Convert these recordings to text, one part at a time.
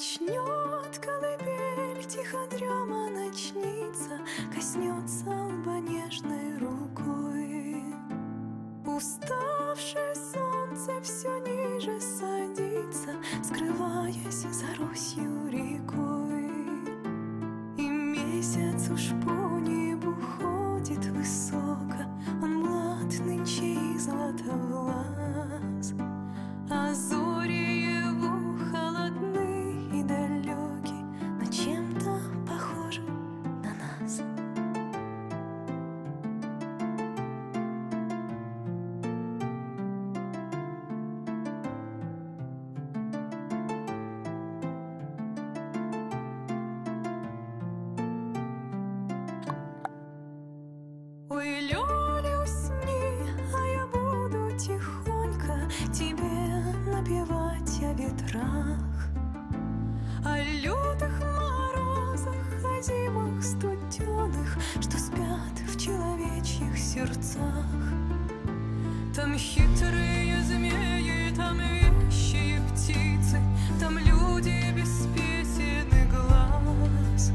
Качнет колыбель, тихо дрема ночница, коснется лба нежной рукой. Уставшее солнце все ниже садится, скрываясь за Русью рекой. И месяц уж по небу ходит высоко, он млад нынче и златовлас, а зори его холодны и далеки, но чем-то похожи на нас. Ой, Лёля, усни, а я буду тихонько тебе напевать о ветрах, о лютых морозах, о зимах студеных, что спят в человечьих сердцах. Там хитрые змеи, там вещие птицы, там люди без песен и глаз.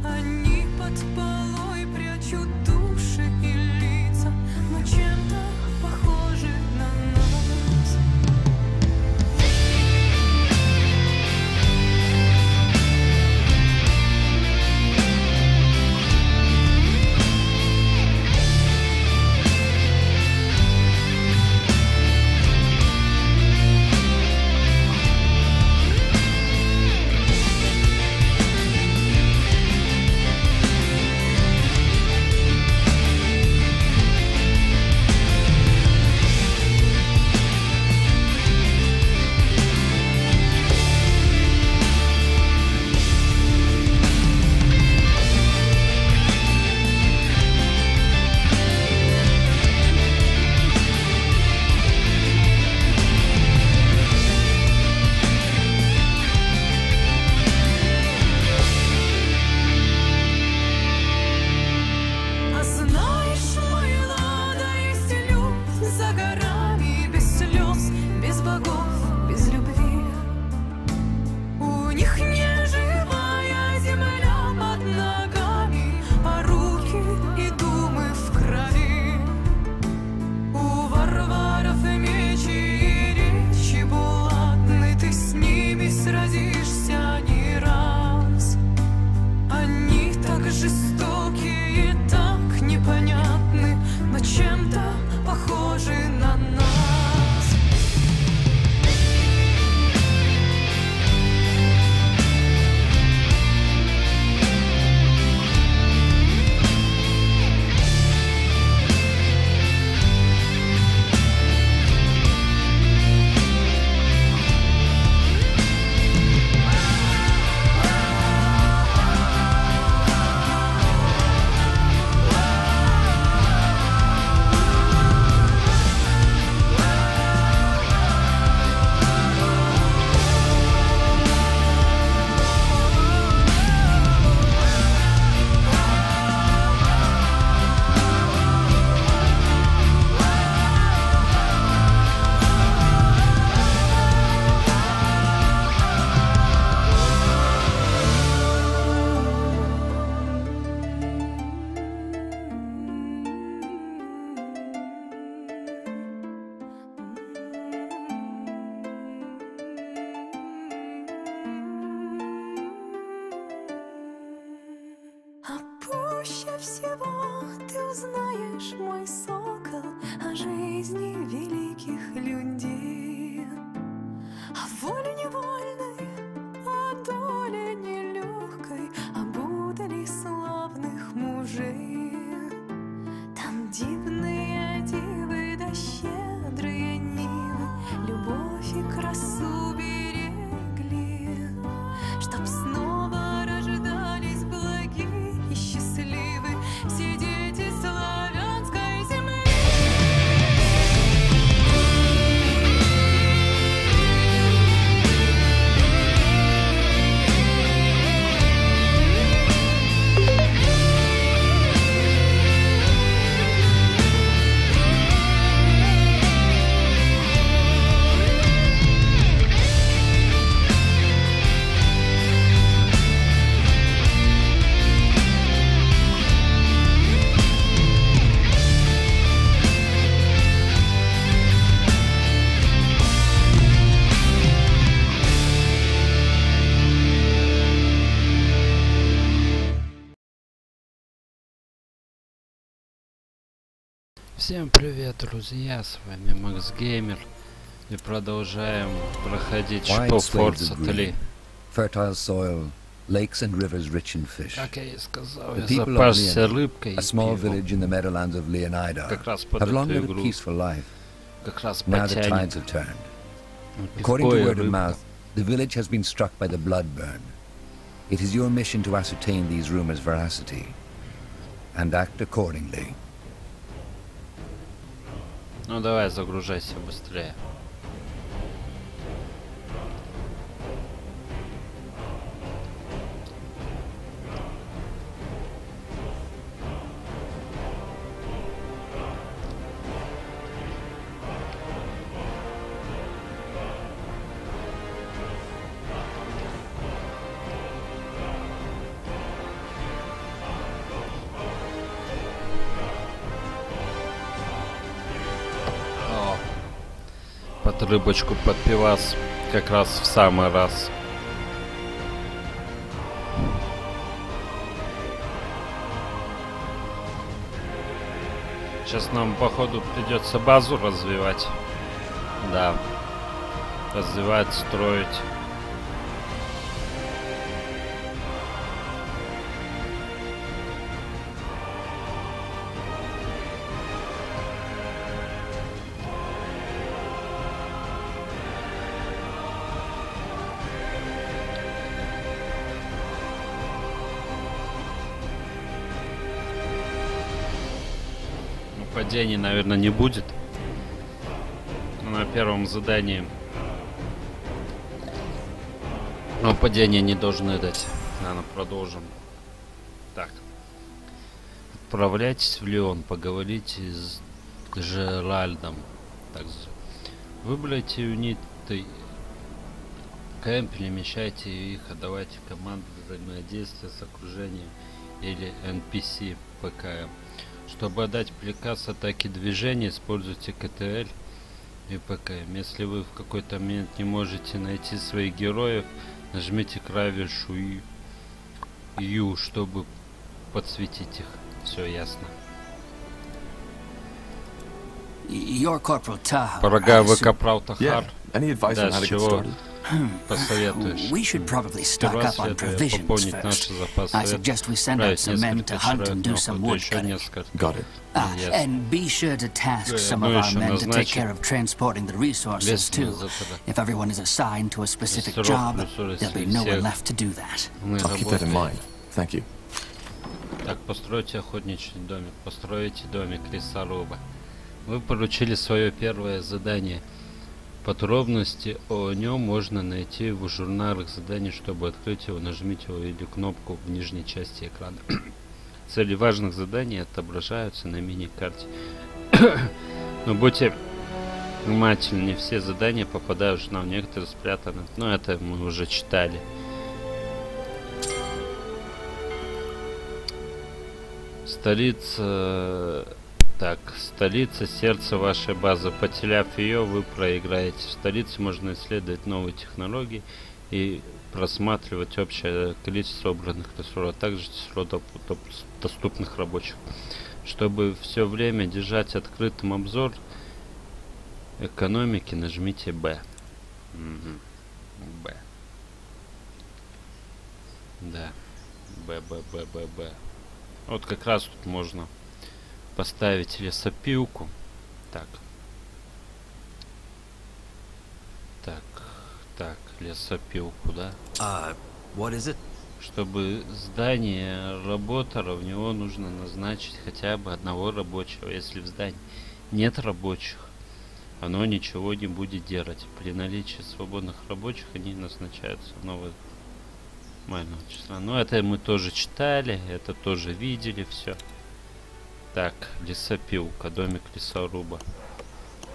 Они под полой прячут души и лица, но чем-то похожи на нас. Всем привет, друзья, с вами Макс Геймер, и продолжаем проходить SpellForce 3. Fertile soil, lakes and rivers rich in fish. Как я и сказал, The я people of запасся Leonid, рыбкой и a small пивом. village in the meadowlands of Leonida, Как раз под have long эту led a игру. peaceful life. Как раз Now the tides потянет. have turned. Пивко According to и word of рыбка. mouth, the village has been struck by the blood burn. It is your mission to ascertain these rumors' veracity and act accordingly. Ну давай, загружайся быстрее. Под рыбочку, под пивас, как раз в самый раз. Сейчас нам, походу, придется базу развивать. Да. Развивать, строить. Падений, наверное, не будет. Но на первом задании. Но падения не должны дать. Ладно, продолжим. Так. Отправляйтесь в Лион, поговорите с Джеральдом. Так, выбрайте юниты КМ, перемещайте их, отдавайте команды взаимодействия с окружением или NPC ПКМ. Чтобы отдать приказ атаки движения, используйте КТЛ и ПКМ. Если вы в какой-то момент не можете найти своих героев, нажмите клавишу U, чтобы подсветить их. Все ясно. Дорогая вы капрал Тахар. Да, с чего посоветуешь? Пополнить наши запасы. Отправить несколько человек, еще несколько. And be sure to task some of our men to take care of transporting the resources too. If everyone is assigned to a specific job, there'll be no one left to do that. I'll keep that in mind. Thank you. Так, постройте охотничий домик. Построите домик лесоруба. Вы поручили свое первое задание. Подробности о нем можно найти в журналах заданий. Чтобы открыть его, нажмите его или кнопку в нижней части экрана. Цели важных заданий отображаются на мини-карте. Но будьте внимательны, не все задания попадают в журнал, некоторые спрятаны. Но это мы уже читали. Столица... Так, столица, сердце вашей базы. Потеряв ее, вы проиграете. В столице можно исследовать новые технологии и просматривать общее количество собранных ресурсов, а также число доступных рабочих. Чтобы все время держать открытым обзор экономики, нажмите Б. Б. Да. Б. Вот как раз тут можно поставить лесопилку. Так, лесопилку, да? What is it? Чтобы здание работало, в него нужно назначить хотя бы одного рабочего. Если в здании нет рабочих, оно ничего не будет делать. При наличии свободных рабочих они назначаются нового числа. Но это мы тоже читали, это тоже видели, все. Так, лесопилка, домик лесоруба.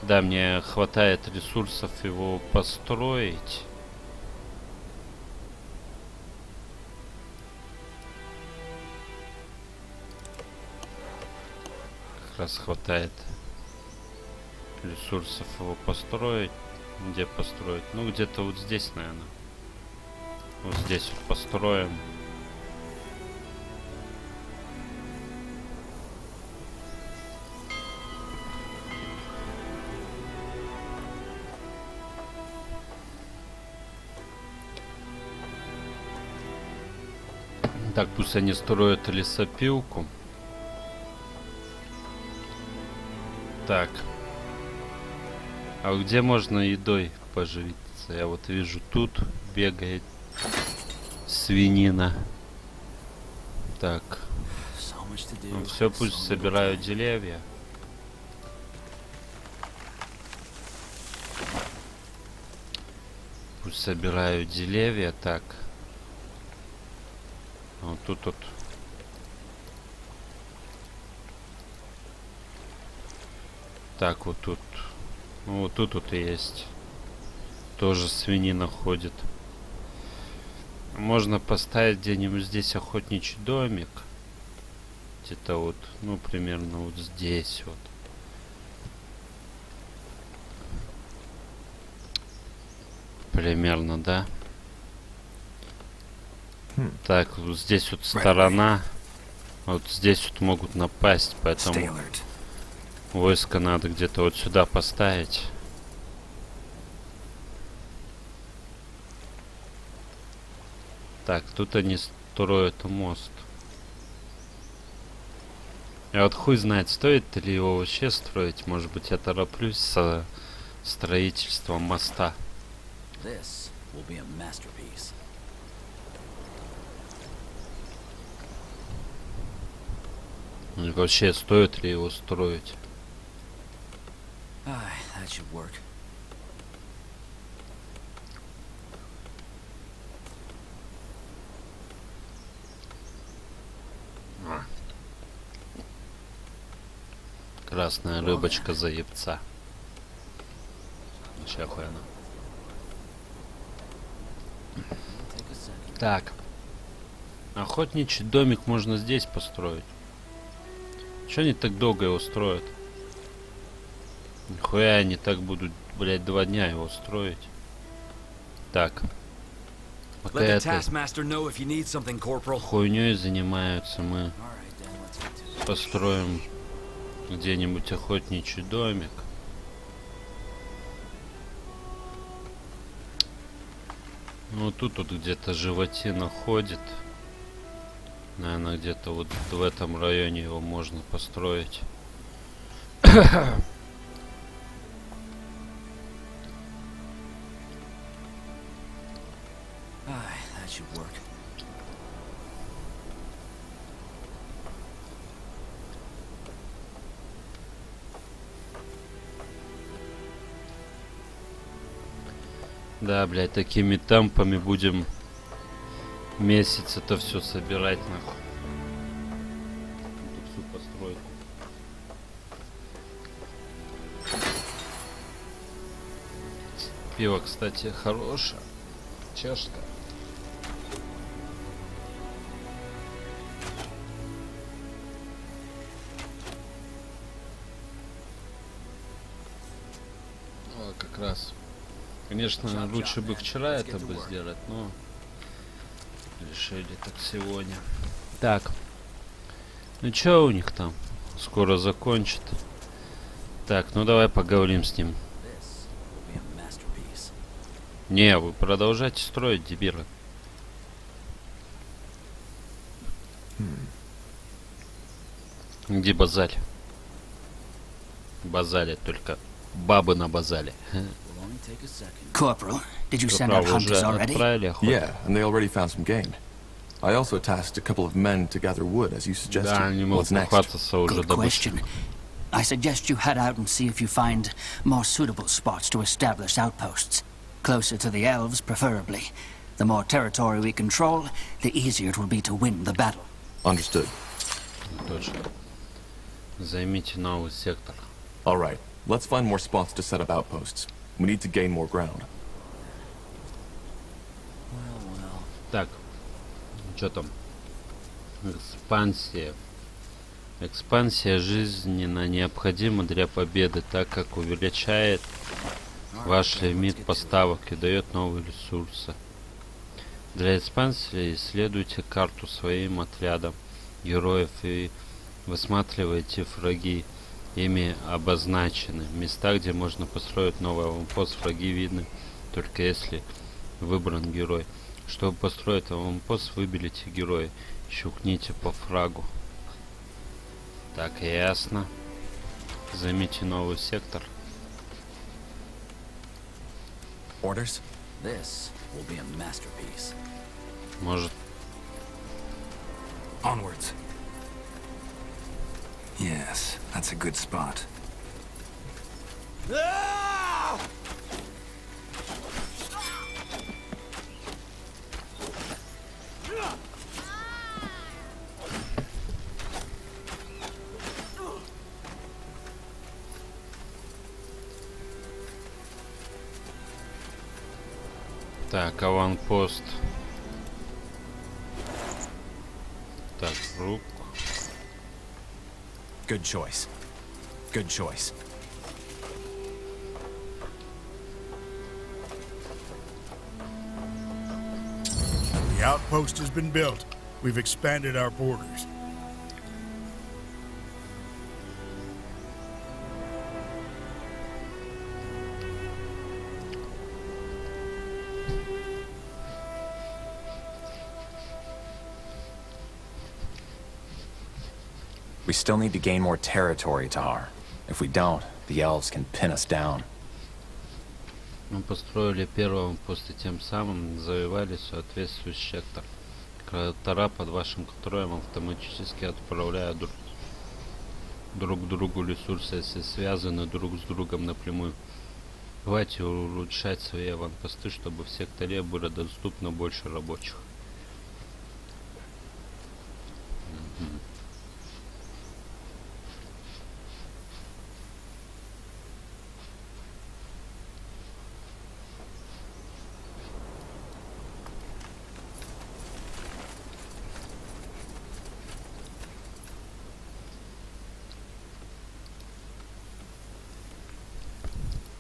Да, мне хватает ресурсов его построить. Как раз хватает ресурсов его построить. Где построить? Ну, где-то вот здесь, наверное. Вот здесь вот построим. Так, пусть они строят лесопилку. Так. А где можно едой поживиться? Я вот вижу, тут бегает свинина. Так. Ну, все, пусть собираю деревья. Пусть собираю деревья. Так. Вот тут вот. Так, вот тут. Ну, вот тут вот и есть. Тоже свинина ходит. Можно поставить где-нибудь здесь охотничий домик. Где-то вот, ну, примерно вот здесь вот. Примерно, да? Так, вот здесь вот сторона. Вот здесь вот могут напасть, поэтому войско надо где-то вот сюда поставить. Так, тут они строят мост. Я вот хуй знает, стоит ли его вообще строить. Может быть, я тороплюсь со строительством моста. И вообще, стоит ли его строить? Красная рыбочка за ебца. Вообще охуенно. Так. Охотничий домик можно здесь построить. Чё они так долго его строят? Нихуя они так будут, блять, 2 дня его строить. Так. Пока этой хуйней занимаются, мы построим где-нибудь охотничий домик. Ну тут вот где-то животина ходит. Наверное, где-то вот в этом районе его можно построить. Да, блядь, такими темпами будем месяц это все собирать, нахуй. Эту всю постройку. Пиво, кстати, хорошее. Чашка. О, как раз. Конечно, лучше бы вчера это бы сделать, но решили так сегодня. Так. Ну чё у них там? Скоро закончит. Так, ну давай поговорим с ним. Не, вы продолжайте строить, дебилы. Где базарь? Базаре только бабы на базаре. Corporal, did you send out hunters already? Yeah, and they already found some game. I also tasked a couple of men to gather wood, as you suggested. What's next? Good question. I suggest you head out and see if you find more suitable spots to establish outposts. Closer to the elves, preferably. The more territory we control, the easier it will be to win the battle. Understood. Точно. Займите новый сектор. All right, let's find more spots to set up outposts. We need to gain more ground. Так, что там? Экспансия. Экспансия жизненно необходима для победы, так как увеличает ваш лимит поставок и дает новые ресурсы. Для экспансии исследуйте карту своим отрядом героев и высматривайте враги. Ими обозначены места, где можно построить новый аванпост. Враги видны только если выбран герой. Чтобы построить аванпост, выберите героя. Щелкните по фрагу. Так, ясно. Займите новый сектор. Orders? This will be a masterpiece. Может. Onwards. Yes, that's a good spot. Так, аванпост. Так, рук. Good choice. Good choice. The outpost has been built. We've expanded our borders. We still need to gain more territory, Tahar. If we don't, the elves can pin us down. Мы построили первый аванпост и тем самым завоевали соответствующий сектор. Кратера под вашим контролем автоматически отправляют друг к другу ресурсы, если связаны друг с другом напрямую. Давайте улучшать свои аванпосты, чтобы в секторе было доступно больше рабочих.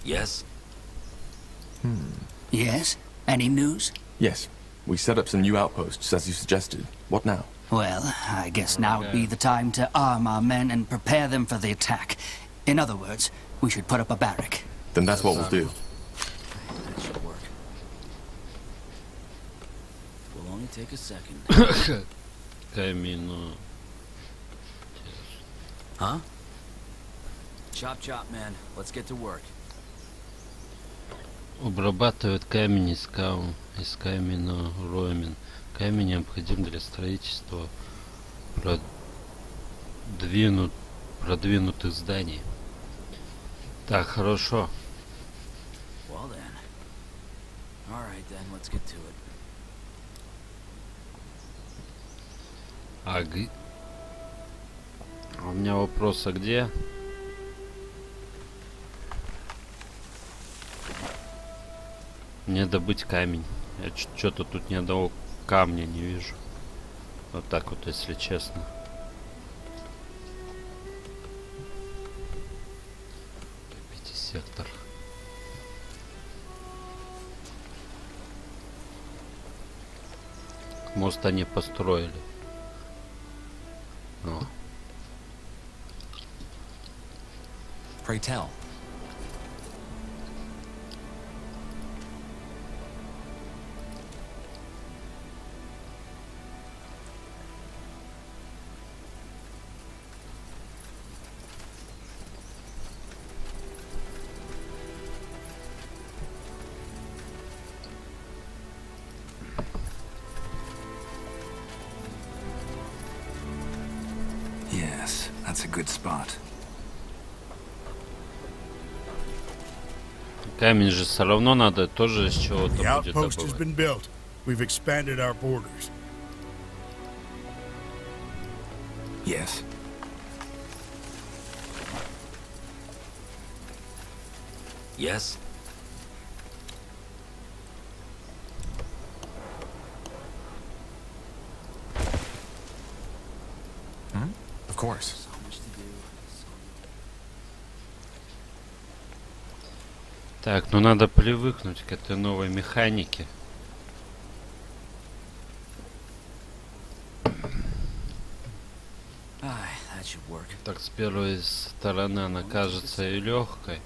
Yes? Yes? Any news? Yes. We set up some new outposts, as you suggested. What now? Well, I guess now would be the time to arm our men and prepare them for the attack. In other words, we should put up a barrack. Then that's what we'll do. That should work. Will only take a second. Камину. Huh? Chop chop, man. Let's get to work. Обрабатывает камень из каменнорумен. Камень необходим для строительства продвинутых зданий. Так, хорошо. Well then. All right then, let's get to it. У меня вопрос, а где? Мне добыть камень. Я что-то тут ни одного камня не вижу. Вот так вот, если честно. Купите сектор. Мост они построили. О. Pray tell. Yes, that's a good spot. Камень же все равно надо тоже с чего-то The будет outpost has добывать. been built. We've expanded our borders. Yes. Yes? Of course. Так, ну надо привыкнуть к этой новой механике. That should work. Так, с первой стороны она кажется и легкой.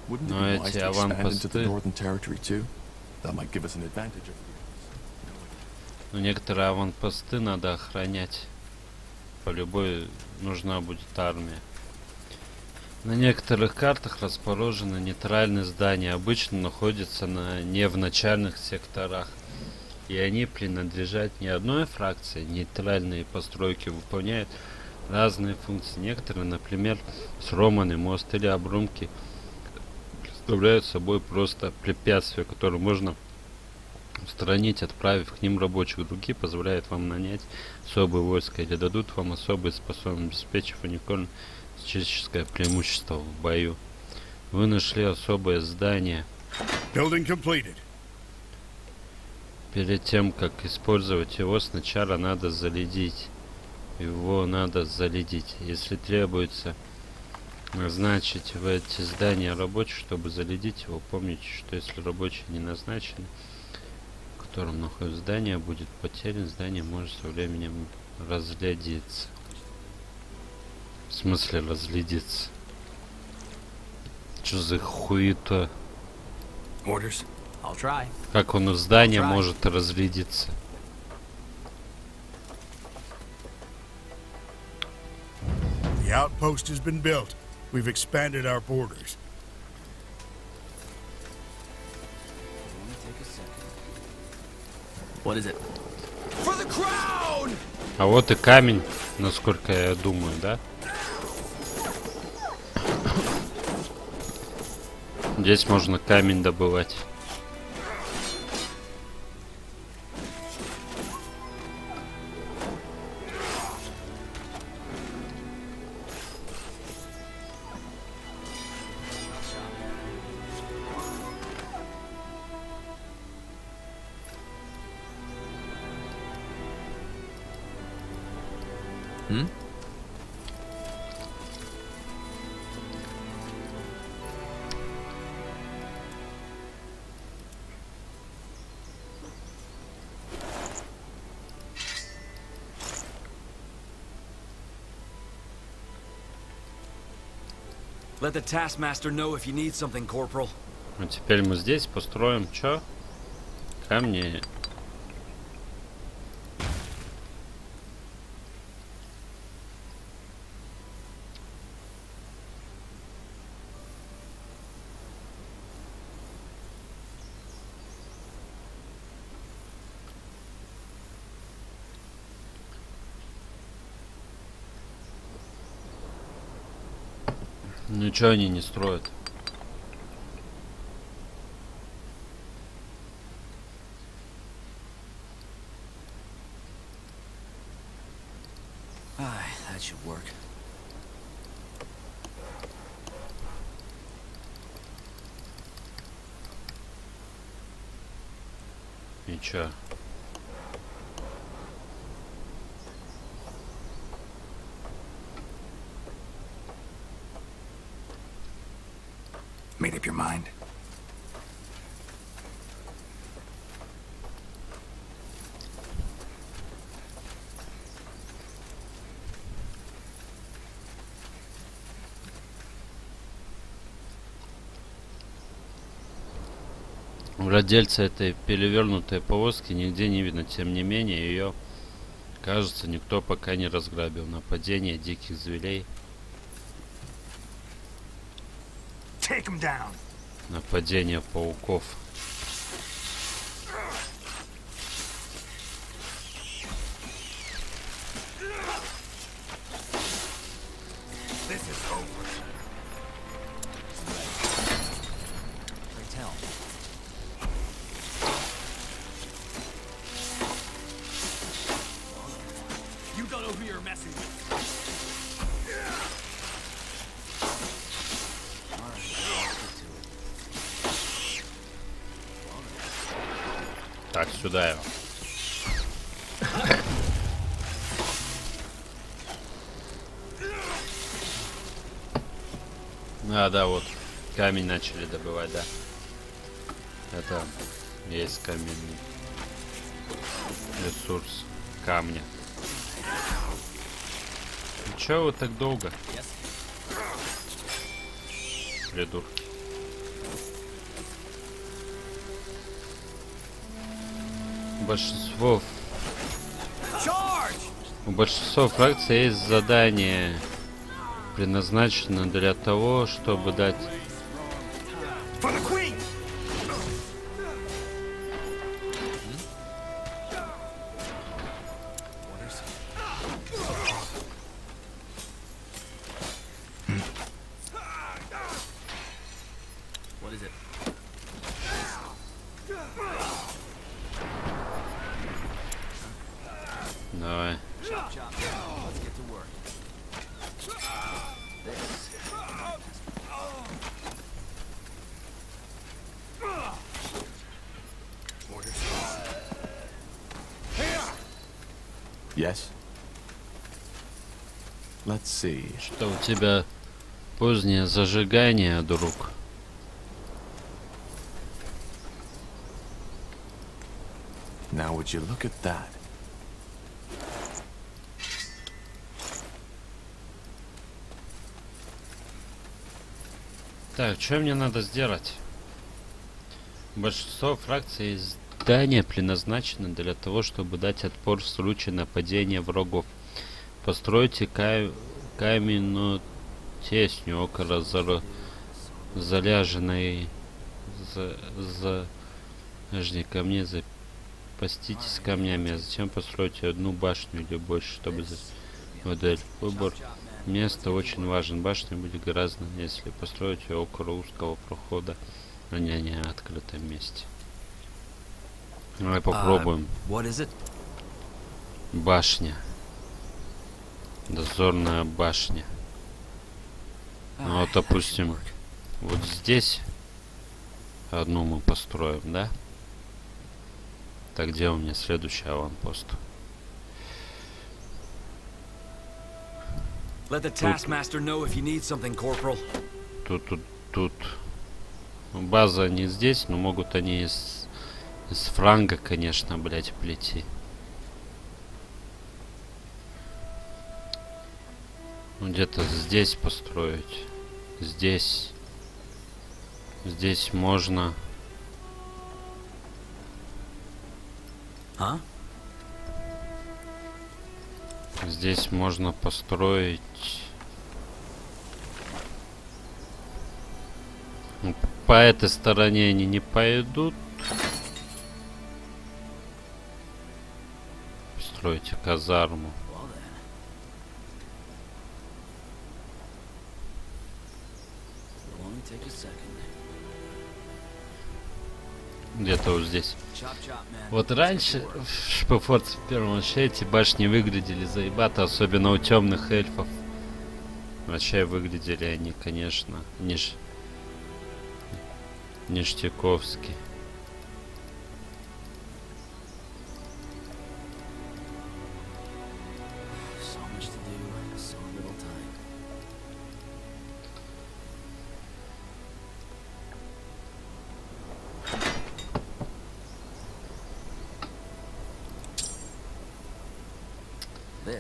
Wouldn't Но it be wise эти to expand into the аванпосты... northern territory too? That might give us an advantage over the others. Но некоторые аванпосты надо охранять. По любой нужна будет армия. На некоторых картах расположены нейтральные здания. Обычно находятся не в начальных секторах. И они принадлежат не одной фракции. Нейтральные постройки выполняют разные функции. Некоторые, например, сломанный мост или обломки, представляют собой просто препятствия, которые можно устранить, отправив к ним рабочих. Другие позволяют вам нанять особые войска или дадут вам особые способности, обеспечив уникальное стратегическое преимущество в бою. Вы нашли особое здание. Перед тем, как использовать его, сначала надо заледить. Его надо заледить. Если требуется назначить в эти здания рабочих, чтобы заледить его, помните, что если рабочие не назначены, в котором находится здание, будет потерян, здание может со временем разледиться. В смысле разледиться? Что за хуета? Как он в здании может разледиться? The outpost has been built. We've expanded our borders. What is it? А вот и камень, насколько я думаю, да? Здесь можно камень добывать. Let the taskmaster know if you need something, Corporal. А теперь мы здесь построим чё? Камни. Ничего они не строят. That should work. Ничего. Made up your mind? Владельца этой перевернутой повозки нигде не видно. Тем не менее, ее, кажется, никто пока не разграбил. Нападение диких зверей. Нападение пауков. Так, сюда его. Да, вот. Камень начали добывать, да. Это есть каменный ресурс камня. Ну, чё вы так долго? Придурки. Большинство У большинства фракций есть задание, предназначено для того, чтобы дать... Давай. Yes. Let's see. Что у тебя позднее зажигание, друг? Now would you look at that? Так, что мне надо сделать? Большинство фракций здания предназначено для того, чтобы дать отпор в случае нападения врагов. Постройте каменную тесню около заляженной камней. Запаститесь камнями, а затем постройте одну башню или больше, чтобы модель. Выбор места очень важен. Башня будет гораздо, если построить ее около узкого прохода, а не открытом месте. Давай попробуем. Башня. Дозорная башня. Ну вот, допустим, вот здесь одну мы построим, да? Так, где у меня следующий аванпост? Тут. База не здесь, но могут они из франга, конечно, блять, плети. Ну, где-то здесь построить. Здесь можно. Здесь можно построить. По этой стороне они не пойдут. Постройте казарму. Где-то вот здесь. Вот раньше в SpellForce в первом вообще эти башни выглядели заебато, особенно у темных эльфов. Вообще выглядели они, конечно, ништяковски.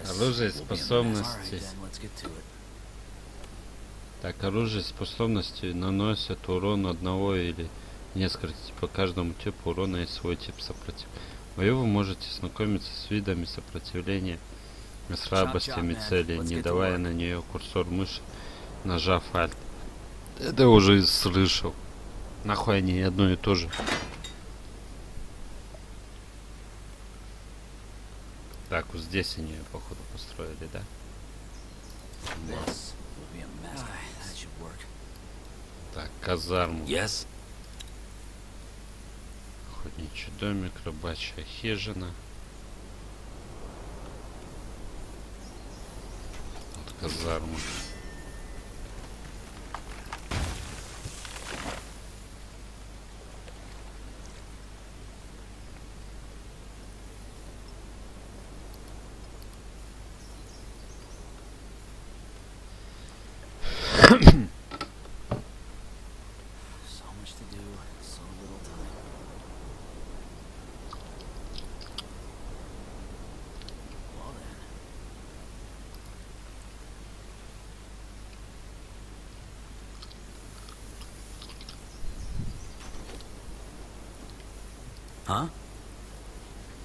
Оружие способности. Так, оружие способности наносят урон одного или несколько. По каждому типу урона есть свой тип сопротивления. В бою вы можете знакомиться с видами сопротивления и слабостями цели, не давая на нее курсор мыши, нажав Alt. Это уже слышал. Нахуй они одно и то же. Так, вот здесь они ее, походу, построили, да? Так, казарму. Охотничий домик, рыбачья хижина. Вот казарма.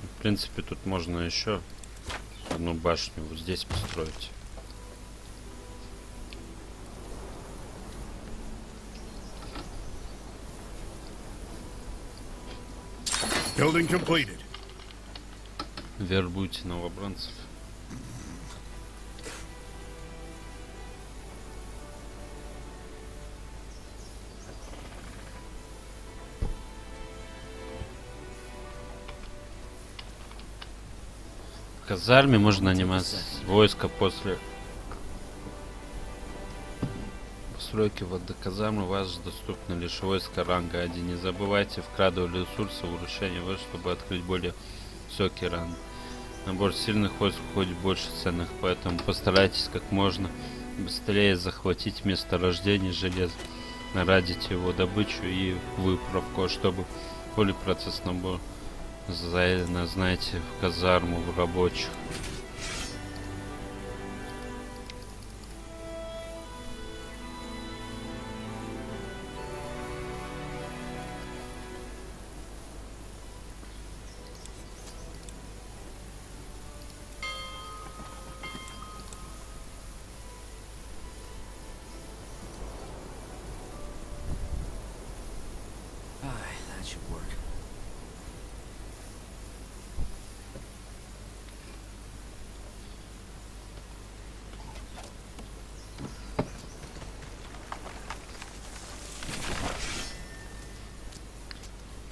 В принципе, тут можно еще одну башню вот здесь построить. Building completed. Вербуйте новобранцев. В казарме можно нанимать войско после постройки казармы. У вас доступно лишь войско ранга 1. Не забывайте вкладывать ресурсы в уручение войск, чтобы открыть более высокий ранг. Набор сильных войск входит больше ценных, поэтому постарайтесь как можно быстрее захватить месторождение железа, наладить его добычу и выправку, чтобы более процесс набора знаете в казарму в рабочих.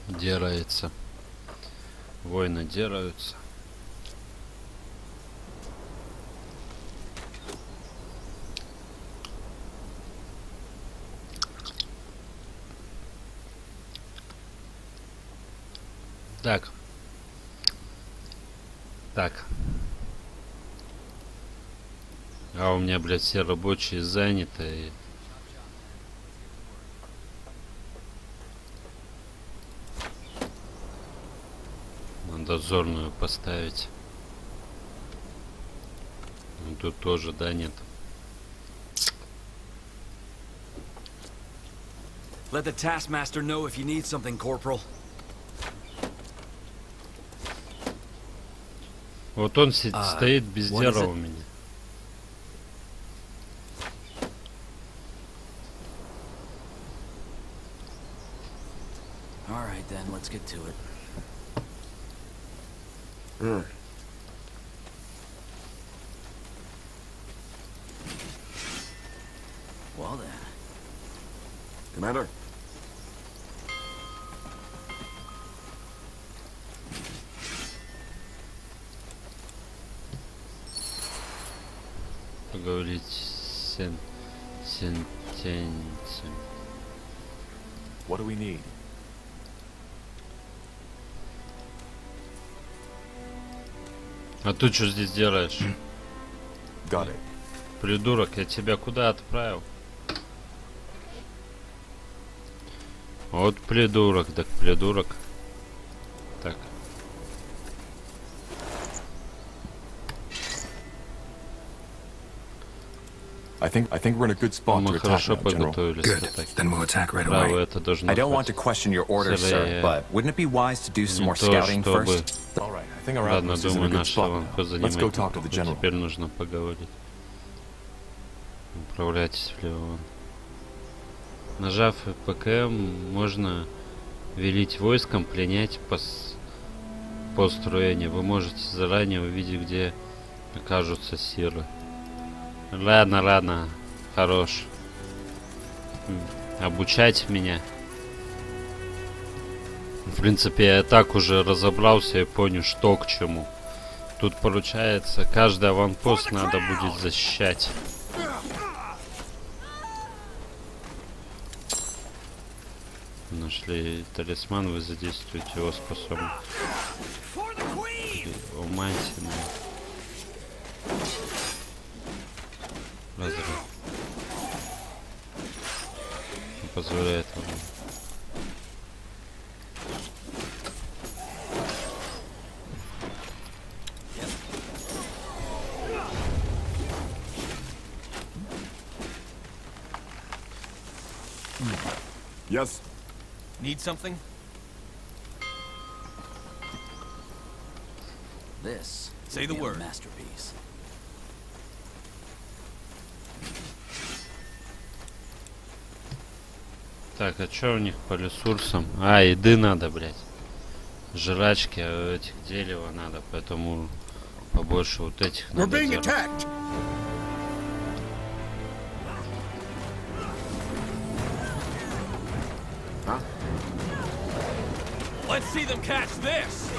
Дерается. Воины дераются. Так. А у меня, блядь, все рабочие заняты. Дозорную поставить. Ну, тут тоже, да, нет. Let the taskmaster know if you need something, Corporal. Вот он стоит без дела у меня. All right, then, let's get to it. Well then. Commander. Поговорить с сентенцем. What do we need? А ты что здесь делаешь? Got it. Придурок, я тебя куда отправил? Вот придурок, так придурок. Так. I think we're in a good spot to Мы attack хорошо now, General. подготовились к атаке. Then we'll attack right Право, away. это должно I don't want to быть. question your orders, sir, but wouldn't it be wise to do some Не more то, scouting чтобы... first? All right, I think our Ладно, outpost is in a думаю, good наш spot вон now. позанимает. Let's go talk to the general. Теперь нужно поговорить. Управляйтесь влево. Нажав ПКМ, можно велить войскам пленять построение. Вы можете заранее увидеть, где окажутся силы. Ладно, хорош. Обучать меня. В принципе, я так уже разобрался и понял, что к чему. Тут получается, каждый аванпост надо будет защищать. Нашли талисман, вы задействуете его способность. Умайте. Разрыв. Не позволяет вам. Yes. Need something? This say the word. Masterpiece. Так, а что у них по ресурсам? А, еды надо, блядь. Жрачки, а этих дерева надо, поэтому побольше вот этих надо делать. Let's see them catch this.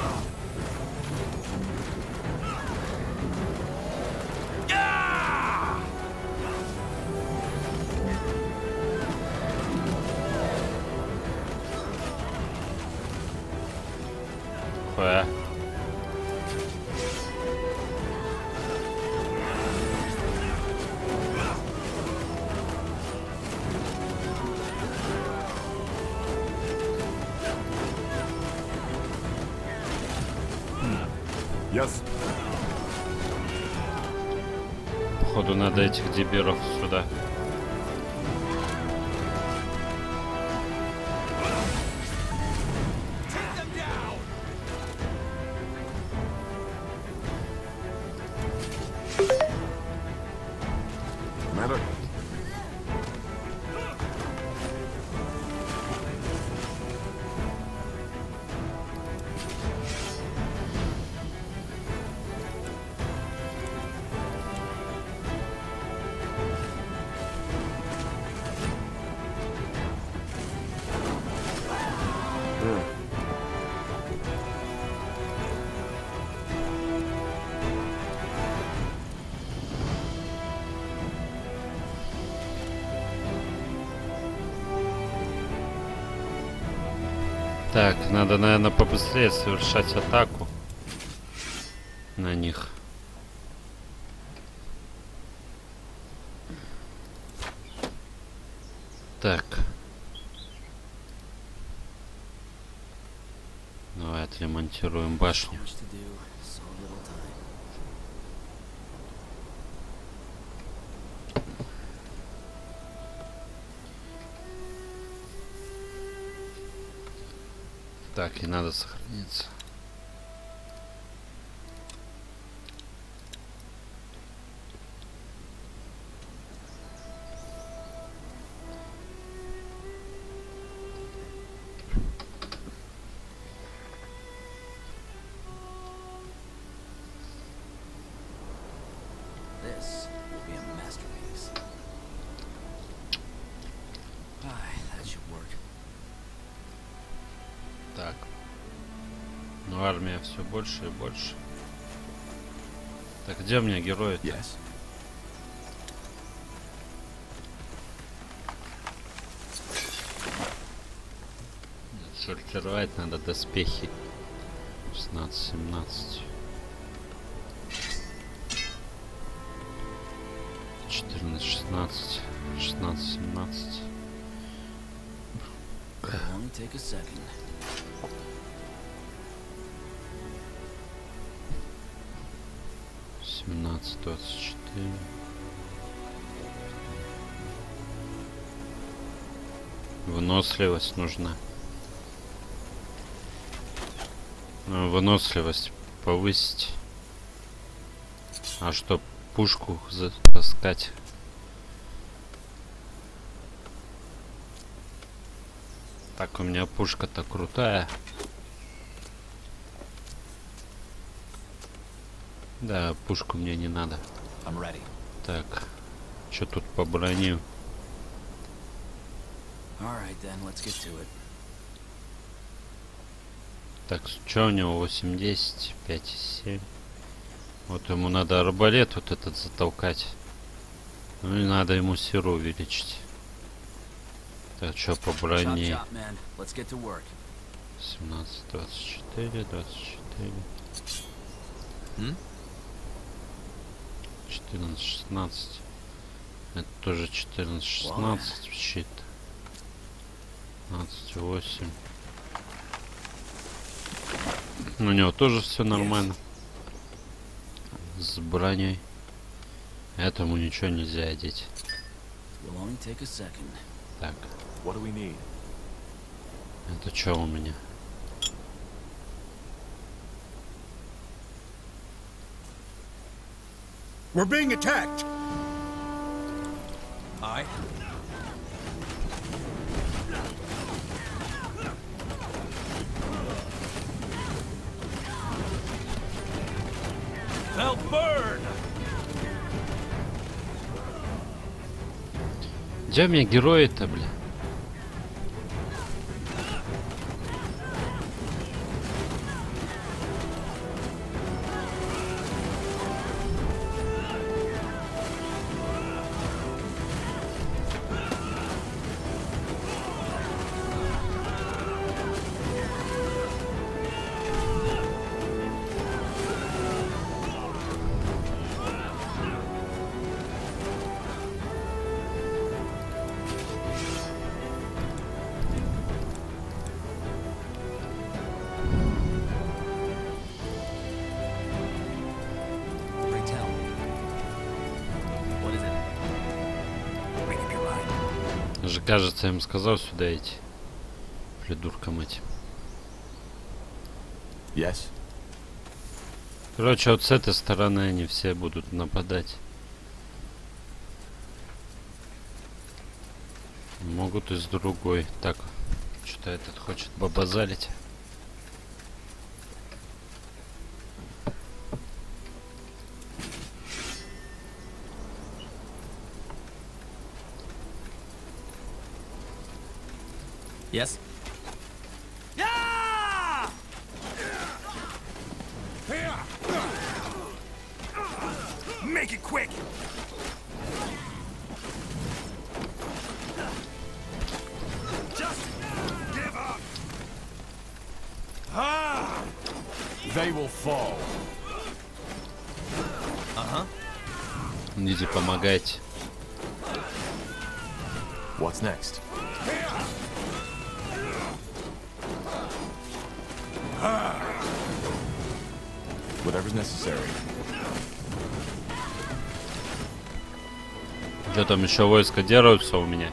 Хуя. Yes. Походу надо этих дебилов сюда. Commander. Так, надо, наверное, побыстрее совершать атаку на них. Так. Давай отремонтируем башню. Так, и надо сохраниться. This will be a masterpiece. That should work. Так. Ну, армия все больше и больше. Так, где у меня герой? Yes. Сортировать надо доспехи. 16-17. 14-16. 16-17. Only take a second. Семнадцать, 24. Выносливость нужна. Выносливость повысить. А чтоб пушку затаскать. Так, у меня пушка-то крутая. Да, пушку мне не надо. Так, что тут по броне? Так, что у него? 8-10, 5,7. Вот ему надо арбалет вот этот затолкать. Ну и надо ему сиру увеличить. Так, что по броне? 17, 24, 24. 14, 16. Это тоже 14, 16 щит. 15, 8. У него тоже все нормально. С броней. Этому ничего нельзя одеть. Так. Это что у меня? We're being attacked. Aye. They'll burn. Где у меня герои-то, бля? Же, кажется, я им сказал сюда идти. Придуркам этим. Yes. Короче, вот с этой стороны они все будут нападать. Могут и с другой. Так, что-то этот хочет бабазарить. Yes. Make it quick. Just give up. They will fall. Идите, помогайте. What's next? Whatever's necessary. Что там еще войска дерутся у меня?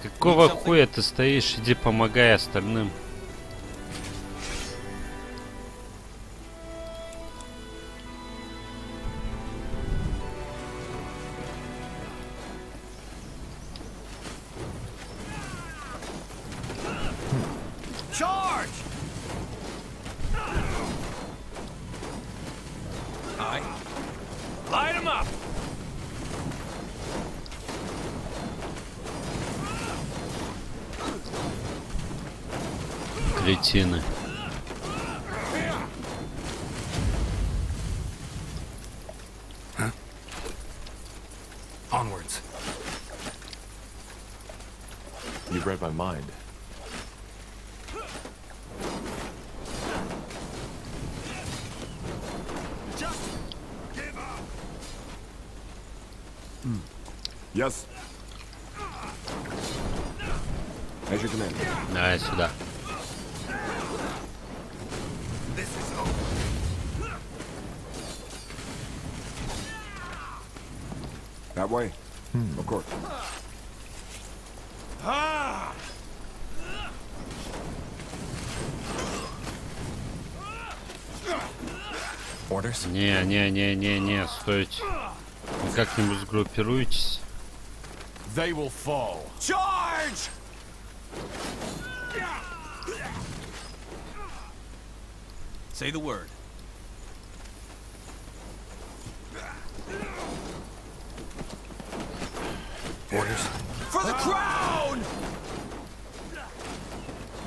Какого хуя ты стоишь? Иди помогай остальным. Charge! Aye. Light him up! Кретины. Onwards. You've read my mind. Just give up. Yes. As your command. Давай сюда. This is over. That way? Of course. Orders? Не, стойте. Вы как-нибудь сгруппируйтесь. They will fall. Charge! Say the word. Orders? For the crown!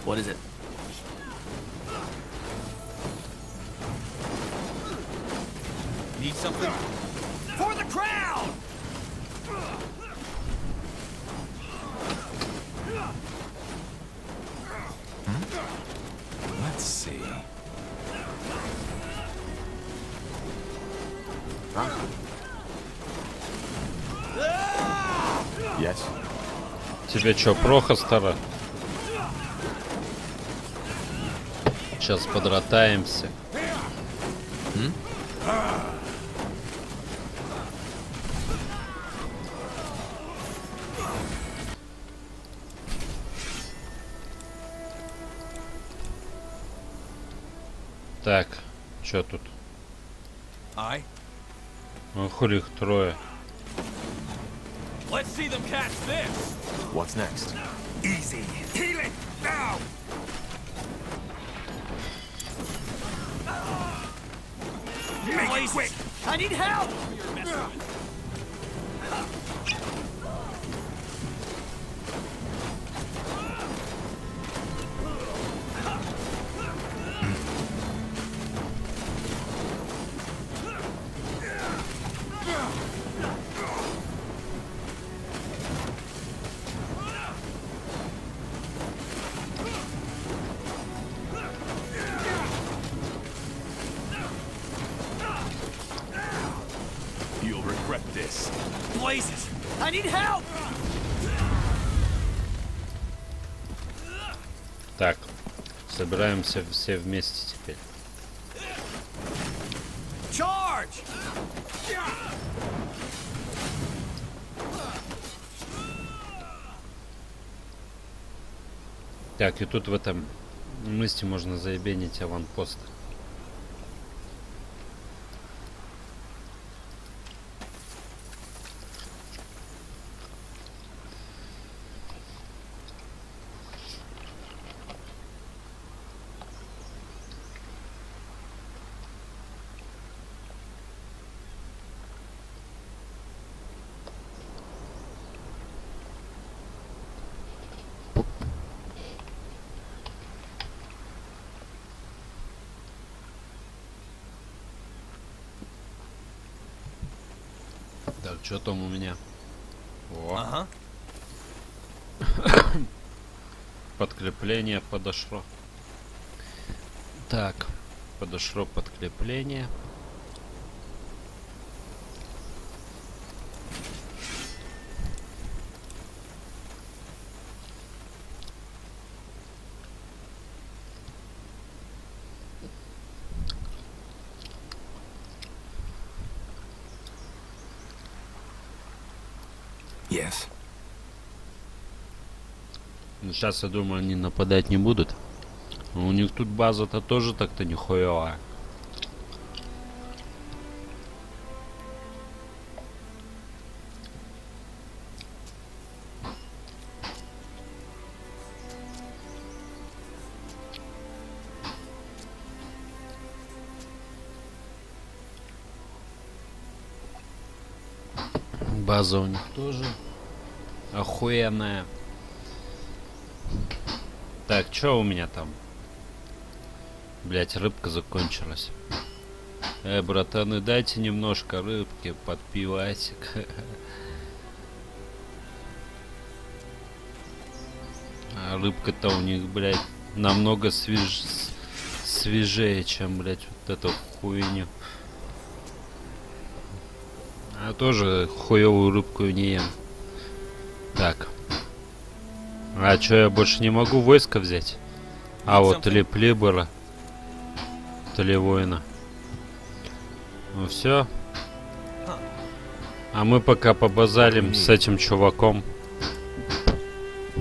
What is it? Need something? For the crown! Let's see. Yes. Тебе чё, плохо, стара? Сейчас подротаемся. Так, чё тут? Aye. Ох, их трое. Let's see them catch this. What's next? Easy. Heal it now. Make it quick. I need help. You'll regret this. Blazes. I need help. Так, собираемся все вместе теперь. Charge. Так, и тут в этом месте можно заебенить аванпост. Так, что там у меня? О. Подкрепление подошло. Так, подошло подкрепление. Yes. Ну, сейчас, я думаю, они нападать не будут. Но у них тут база-то тоже так-то нихуевая. База у них тоже охуенная. Так, что у меня там? Блять, рыбка закончилась. Братаны, дайте немножко рыбки под пивасик. А рыбка-то у них, блять, намного свежее, чем, блять, вот эту хуйню. Я тоже хуевую рыбку не ем. Так. А чё, я больше не могу войско взять? А вот лепли было. Воина. Ну все. А мы пока побазарим с этим чуваком.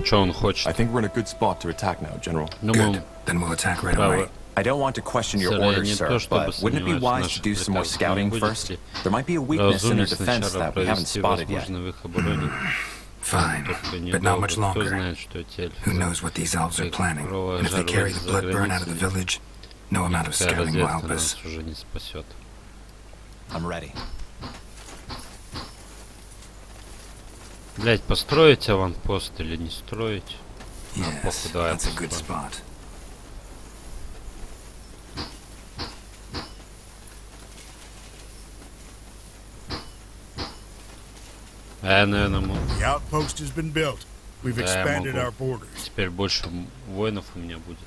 Чё он хочет? Думаю, право. I don't want to question your orders, sir, but wouldn't it be wise to do some more scouting first? There might be a weakness in their defense that we haven't spotted yet. Fine, but not much longer. Who knows what these elves are planning? And if they carry the blood burn out of the village, no amount of scouting will help us. I'm ready. Блять, построить аванпост или не строить? Yes, that's a good spot. The outpost has been built. We've expanded our borders. Теперь больше воинов у меня будет.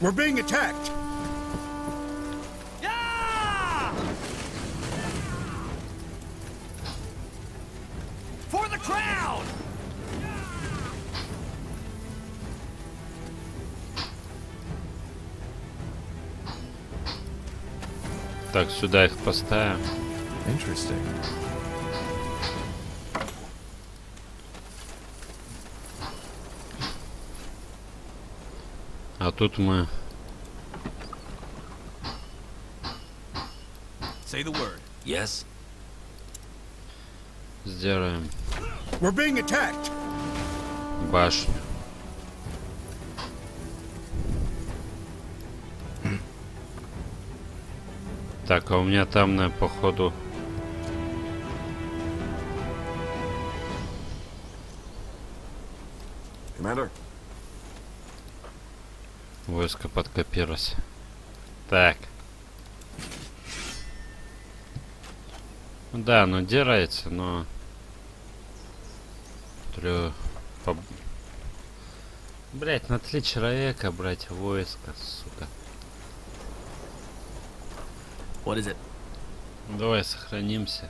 We're being attacked. For the crown. Так, сюда их поставим. Interesting. А тут мы Say the word. Yes. Сделаем. We're being attacked. Башню. Так, а у меня там, походу... Commander. Войско подкопировалось. Так. Да, ну дирается, но... Блять, на 3 человека брать войско, сука. What is it? Давай сохранимся.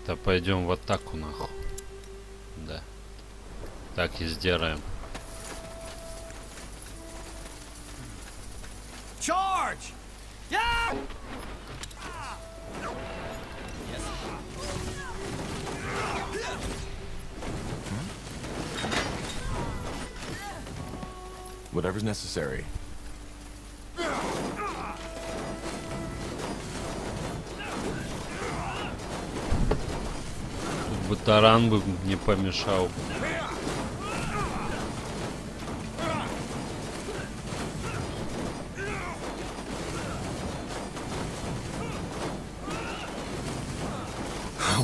Да пойдем в атаку нахуй. Да. Так и сделаем. Charge! Yeah! Whatever's necessary. Тут бы таран бы не помешал.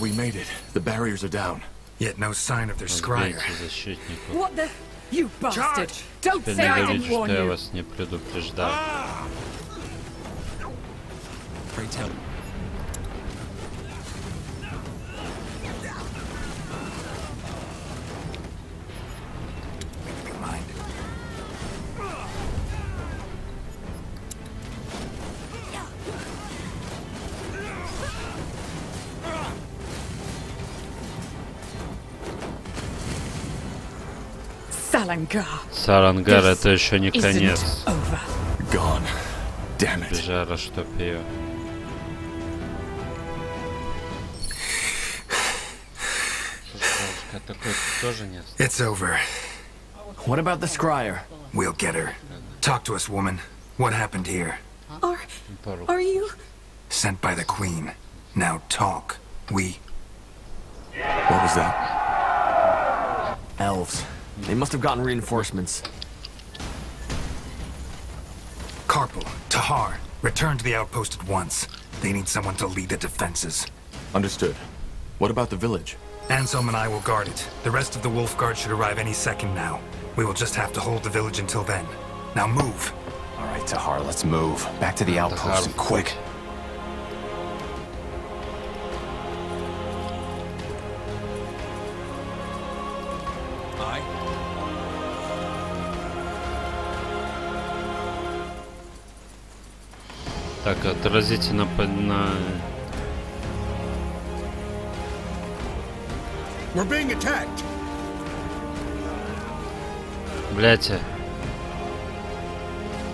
We made it. The barriers are down. Yet no sign of their scryer. What the? You bastard! Don't say I didn't warn я you! вас не предупреждал. Pray tell. Сарангар, это еще не конец. Gone. Damn it. Жара, чтоб ее. Такой тоже нет. It's over. What about the scryer? We'll get her. Talk to us, woman. What happened here? Are you? Sent by the Queen. Now talk. We... What was that? Elves. They must have gotten reinforcements. Carpal, Tahar, return to the outpost at once. They need someone to lead the defenses. Understood. What about the village? Anselm and I will guard it. The rest of the Wolf Guard should arrive any second now. We will just have to hold the village until then. Now move. All right, Tahar, let's move. Back to the outpost and quick. Так, отразите на... We're being attacked. Блять.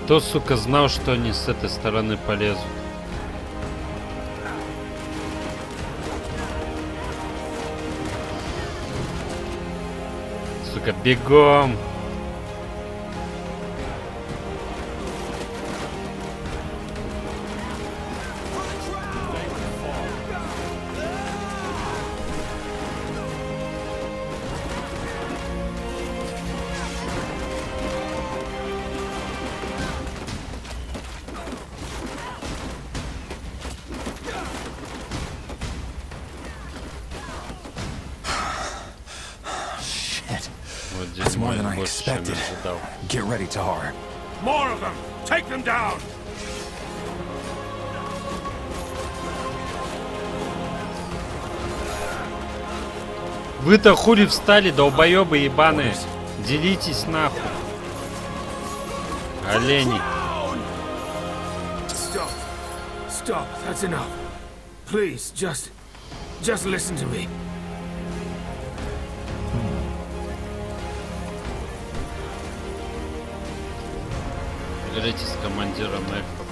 Кто, сука, знал, что они с этой стороны полезут? Сука, бегом! That's more than I expected. Get ready, Tahar. More of them! Take them down! Вы-то хули встали, долбоёбы ебаные? Делитесь нахуй. Олени. Stop. Stop. That's enough. Please, just listen to me. Играйте с командиром эльфов.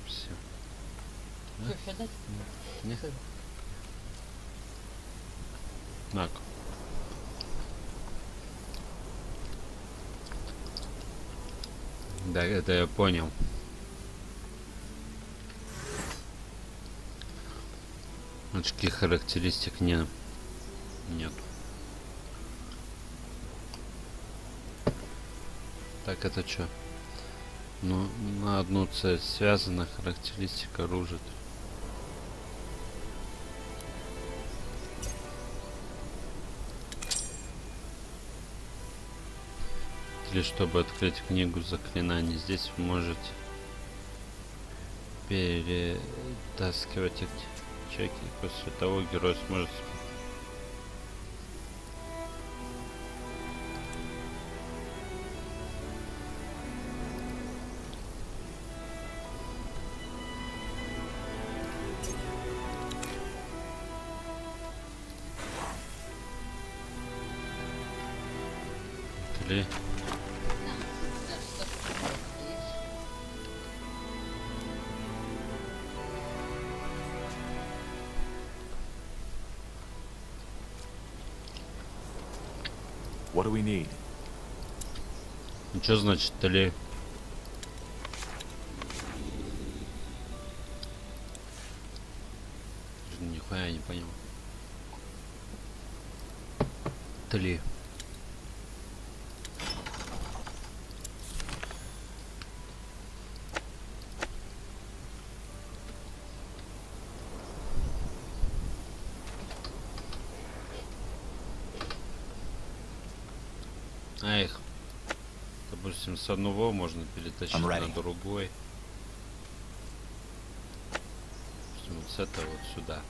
Все. Так. Да, это я понял. Очки характеристик нет. Так, это что? Ну, на одну цель связана характеристика оружия. Или чтобы открыть книгу заклинаний, здесь вы можете перетаскивать эти чеки. После того герой сможет или What do we need? Ну, что значит ли? Нихуя я не понял. Ли. Эх, допустим, с одного можно перетащить на другой. Вот с этого вот сюда.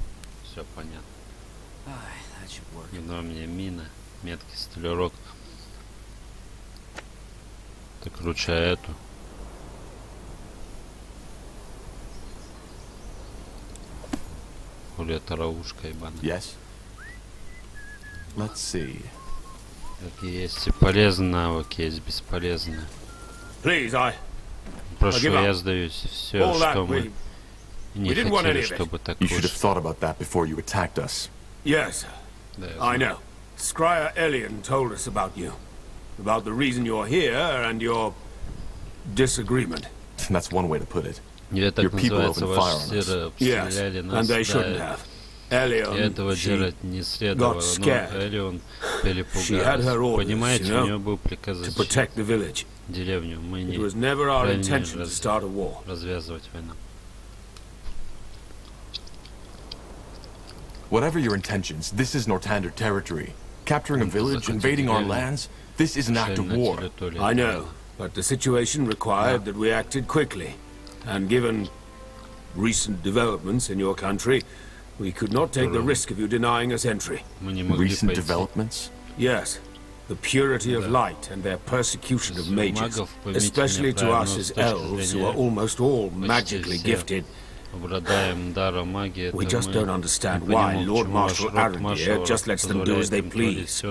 Все понятно. Но у меня мина, меткий столярок. Так круче эту. Хули это ловушка ебаная. Yes. Let's see. Какие есть и полезные навыки, есть бесполезные. Прошу, я сдаюсь. Все, что мы не хотели, чтобы так You should have thought about that before you attacked us. Yes, I know. Scryer Elian told us about you. About the reason you're here and your disagreement. That's one way to put it. Your people opened fire on us. Yes, and they shouldn't have. Этого делать не следовало, но Элион перепугалась. Понимаете, у нее был приказ защитить деревню. Мы не развязывать войну. Whatever your intentions, this is Northander territory. Capturing a village, invading our lands, this is an act of war. I know, but the situation required that we acted quickly. And given recent developments in your country, we could not take the risk of you denying us entry. Recent developments? Yes. The purity of light and their persecution of mages, especially to us as elves who are almost all magically gifted. We just don't understand why Lord Marshal Arandir just lets them do as they please.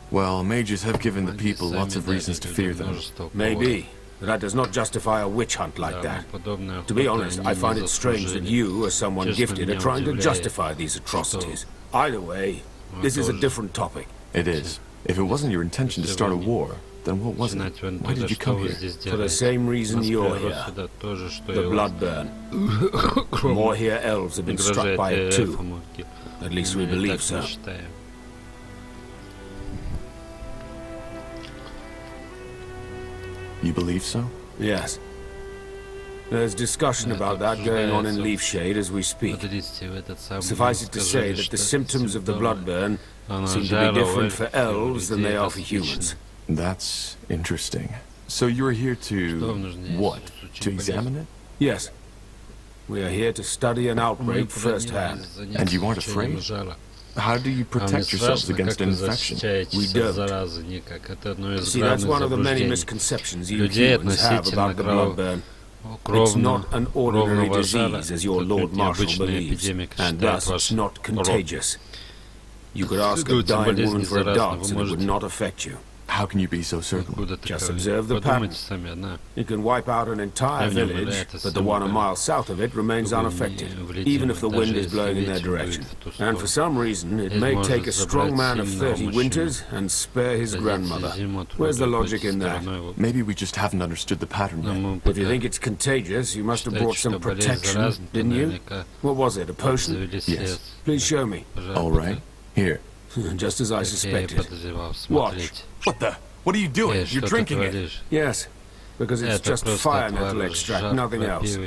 Well, mages have given the people lots of reasons to fear them. Maybe, but that does not justify a witch hunt like that. To be honest, I find it strange that you, as someone gifted, are trying to justify these atrocities. Either way, this is a different topic. It is. If it wasn't your intention to start a war, then what was it? Why did you come here? For the same reason you're here. The blood burn. More here elves have been struck by it too. At least we believe so. You believe so? Yes. There's discussion about that going on in Leafshade as we speak. Suffice it to say that the symptoms of the blood burn seem to be different for elves than they are for humans. That's interesting. So you're here to... what? To examine it? Yes. We are here to study an outbreak firsthand. And you aren't afraid? How do you protect yourselves against an infection? We don't. See, that's one of the many misconceptions you humans have about the blood burn. It's not an ordinary disease, as your Lord Marshal believes, and thus it's not contagious. You could ask a dying woman for a dance and it would not affect you. How can you be so certain? Just observe the pattern. You can wipe out an entire village, but the one a mile south of it remains unaffected, even if the wind is blowing in their direction. And for some reason, it may take a strong man of 30 winters and spare his grandmother. Where's the logic in that? Maybe we just haven't understood the pattern yet. If you think it's contagious, you must have brought some protection, didn't you? What was it, a potion? Yes. Please show me. All right. Here. Just as I suspected. Watch. What the? What are you doing? You're drinking it. Yes, because it's just fire metal extract, nothing else.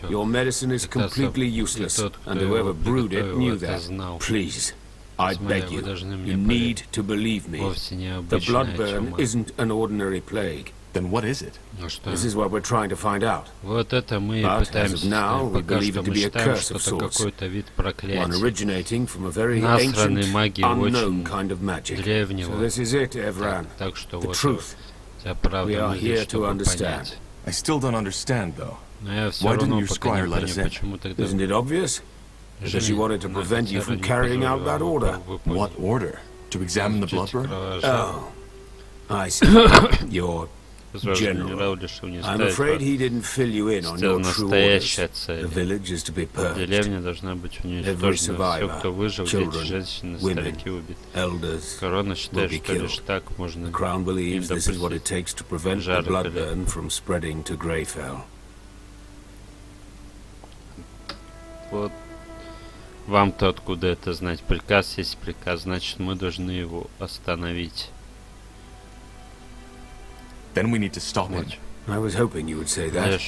Your medicine is completely useless, and whoever brewed it knew that. Please, I beg you, you need to believe me. The bloodburn isn't an ordinary plague. Then what is it? This is what we're trying to find out. But as of now, we believe it to be a curse of sorts. One originating from a very ancient, unknown kind of magic. So this is it, Evran. The truth. We are here to understand. I still don't understand, though. Why didn't your squire let us in? Isn't it obvious? Because she wanted to prevent you from carrying out that order. What order? To examine the bloodburn? Oh, I see. Your general. I'm afraid he didn't fill you in on your true orders. The village is to be purged. Every survivor, children, women, elders, will be killed. The Crown believes this is what it takes to prevent the bloodburn from spreading to Greyfell. Вот. Вам-то откуда это знать? Приказ есть приказ, значит мы должны его остановить. Then we need to stop him. I was hoping you would say that.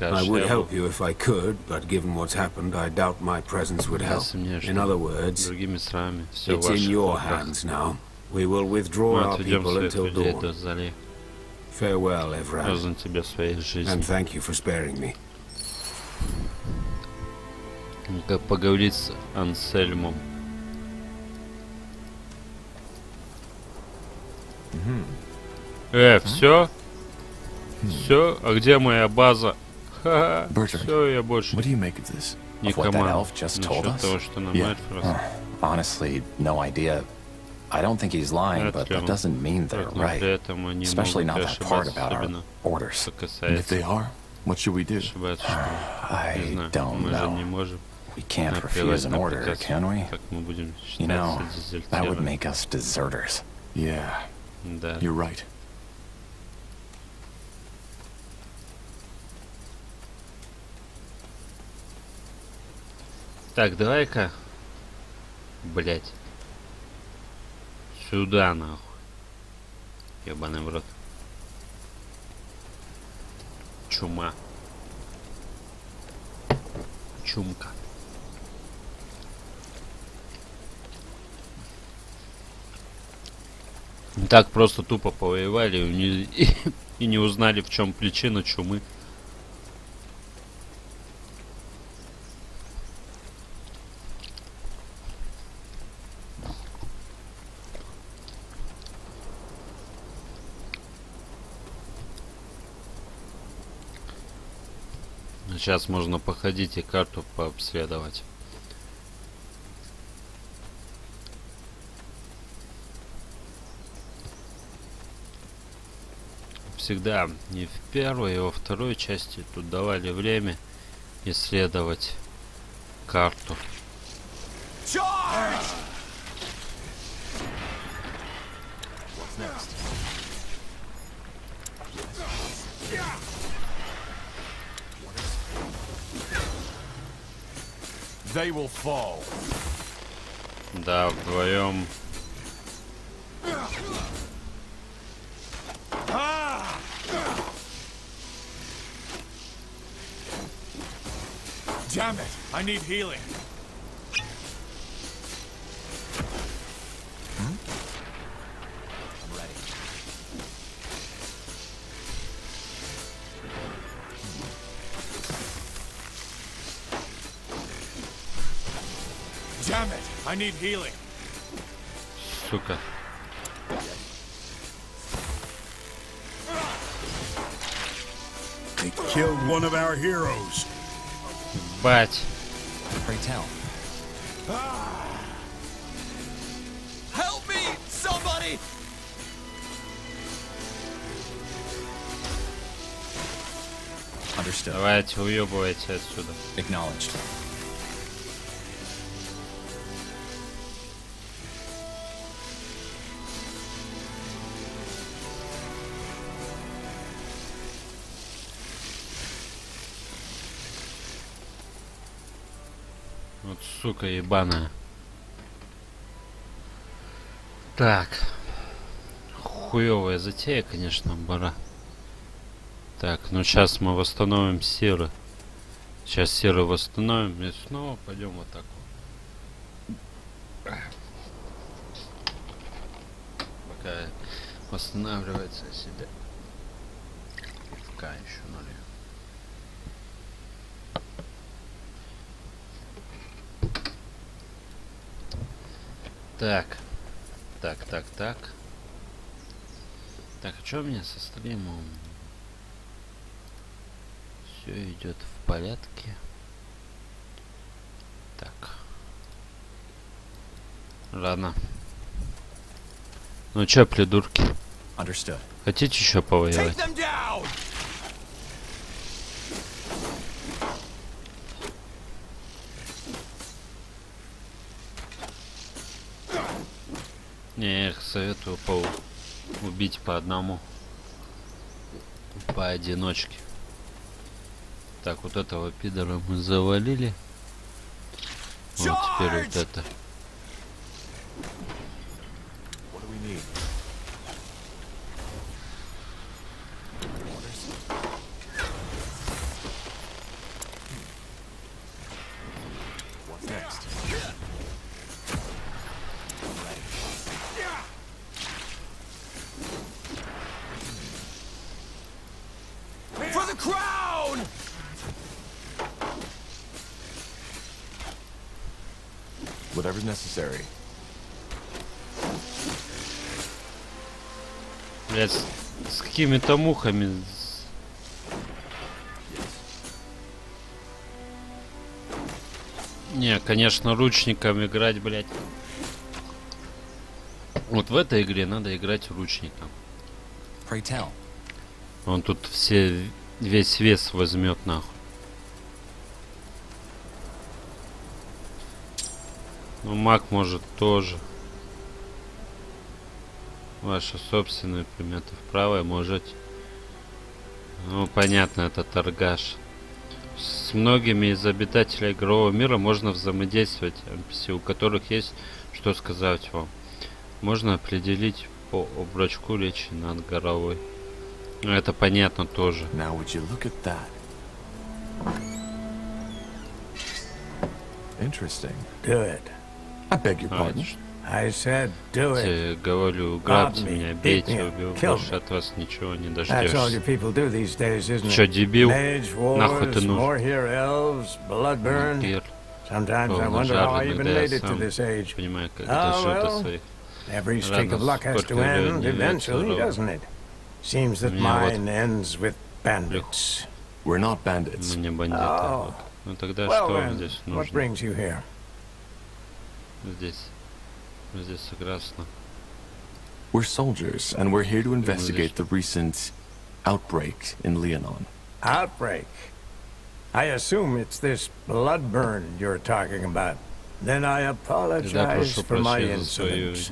I would help you if I could, but given what's happened, I doubt my presence would help. In other words, it's in your hands now. We will withdraw our people until dawn. Farewell, Evran, and thank you for sparing me. Как поговорить с Ансельмом. Все? Все? А где моя база? Ха-ха. Все, я больше не команд. Насчет того, что нам эльф рассказал. Honestly, no idea. I don't think he's lying, but that doesn't mean they're right. Especially not that part about our orders. And if they are, what should we do? I don't know. We can't refuse an order, can we? You know, that would make us deserters. Yeah, you're right. Так, давай-ка, блять, сюда нахуй, ебаный в рот, чума, чумка. Так просто тупо повоевали и не узнали, в чем причина чумы. Сейчас можно походить и карту пообследовать. Всегда не в первой, а во второй части тут давали время исследовать карту. They will fall. Да, вдвоем. Damn it! I need healing. I'm ready. Damn it! I need healing. Сука. They killed one of our heroes. Бать. Pray tell. Help me, somebody! Давайте, уебывайте отсюда. Acknowledged. Вот сука ебаная. Так. Хуёвая затея, конечно, бара. Так, ну сейчас мы восстановим силы. Сейчас силы восстановим и снова пойдем в атаку. Пока восстанавливается себя. Пока еще нули. Так. Так, а что у меня со стримом? Все идет в порядке. Так. Ладно. Ну чё, придурки? Хотите еще повоевать? Не, я их советую убить по одному. Поодиночке. Так, вот этого пидора мы завалили. Вот теперь вот это. Whatever's necessary. Блять, с какими-то мухами. Не, конечно, ручником играть, блять. Вот в этой игре надо играть ручником. Он тут весь вес возьмет нахуй. Ну, маг может тоже. Ваши собственные приметы вправо можете. Ну, понятно, это торгаш. С многими из обитателей игрового мира можно взаимодействовать, NPC, у которых есть что сказать вам. Можно определить по обрачку речи над головой. Это понятно тоже. Interesting. Do it. I beg your pardon. I said do it. Говорю, грабьте меня, бейте, убейте, больше от вас ничего не дождешься. Чё, дебил? Нахуй ты нужен? Вампир. Жар, иногда я сам понимаю, как дожил до своих. Ладно, сколько времени является ровно. We're not bandits. Мы не бандиты. Ну тогда что вам здесь нужно? Здесь согласно. We're soldiers, and we're here to investigate the recent outbreak in Leonon. Outbreak? I assume it's this blood burn you're talking about. Then I apologize for my insolence.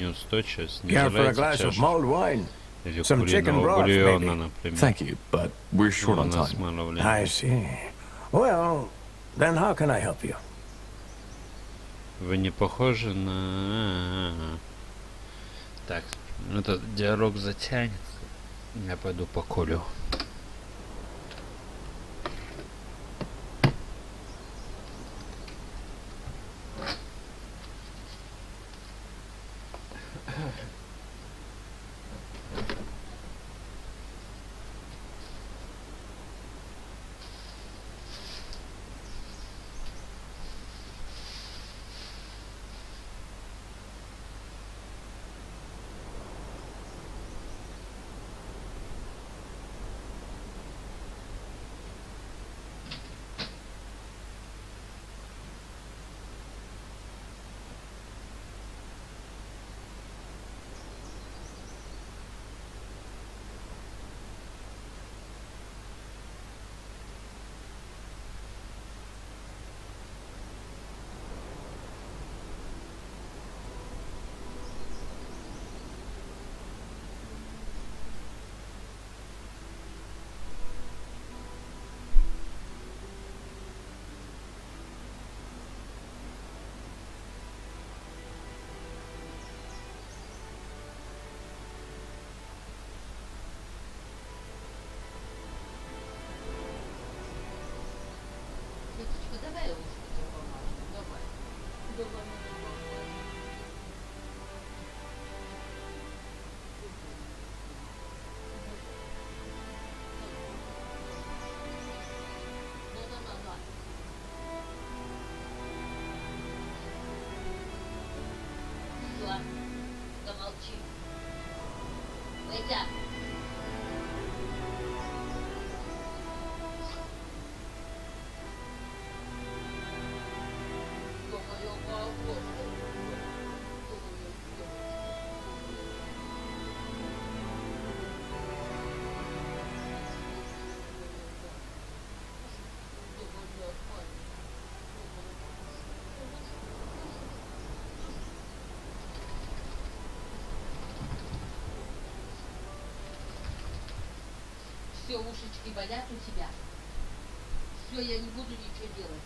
Care for a glass of mulled wine? Some chicken broth, maybe? Thank you, but we're short on time. I see. Well, then how can I help you? Вы не похожи на... Так, этот диалог затянется. Я пойду покурю. Все, ушечки болят у тебя. Все, я не буду ничего делать.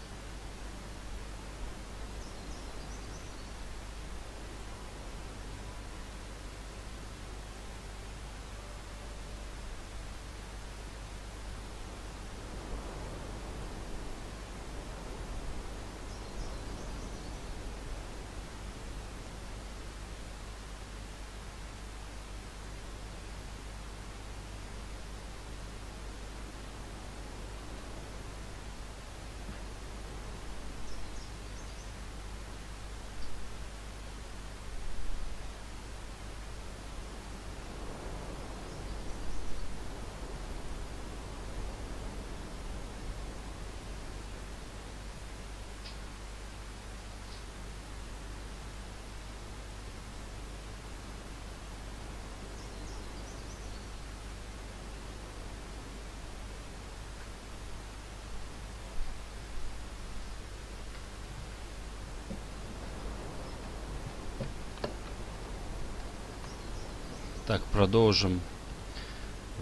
Так, продолжим.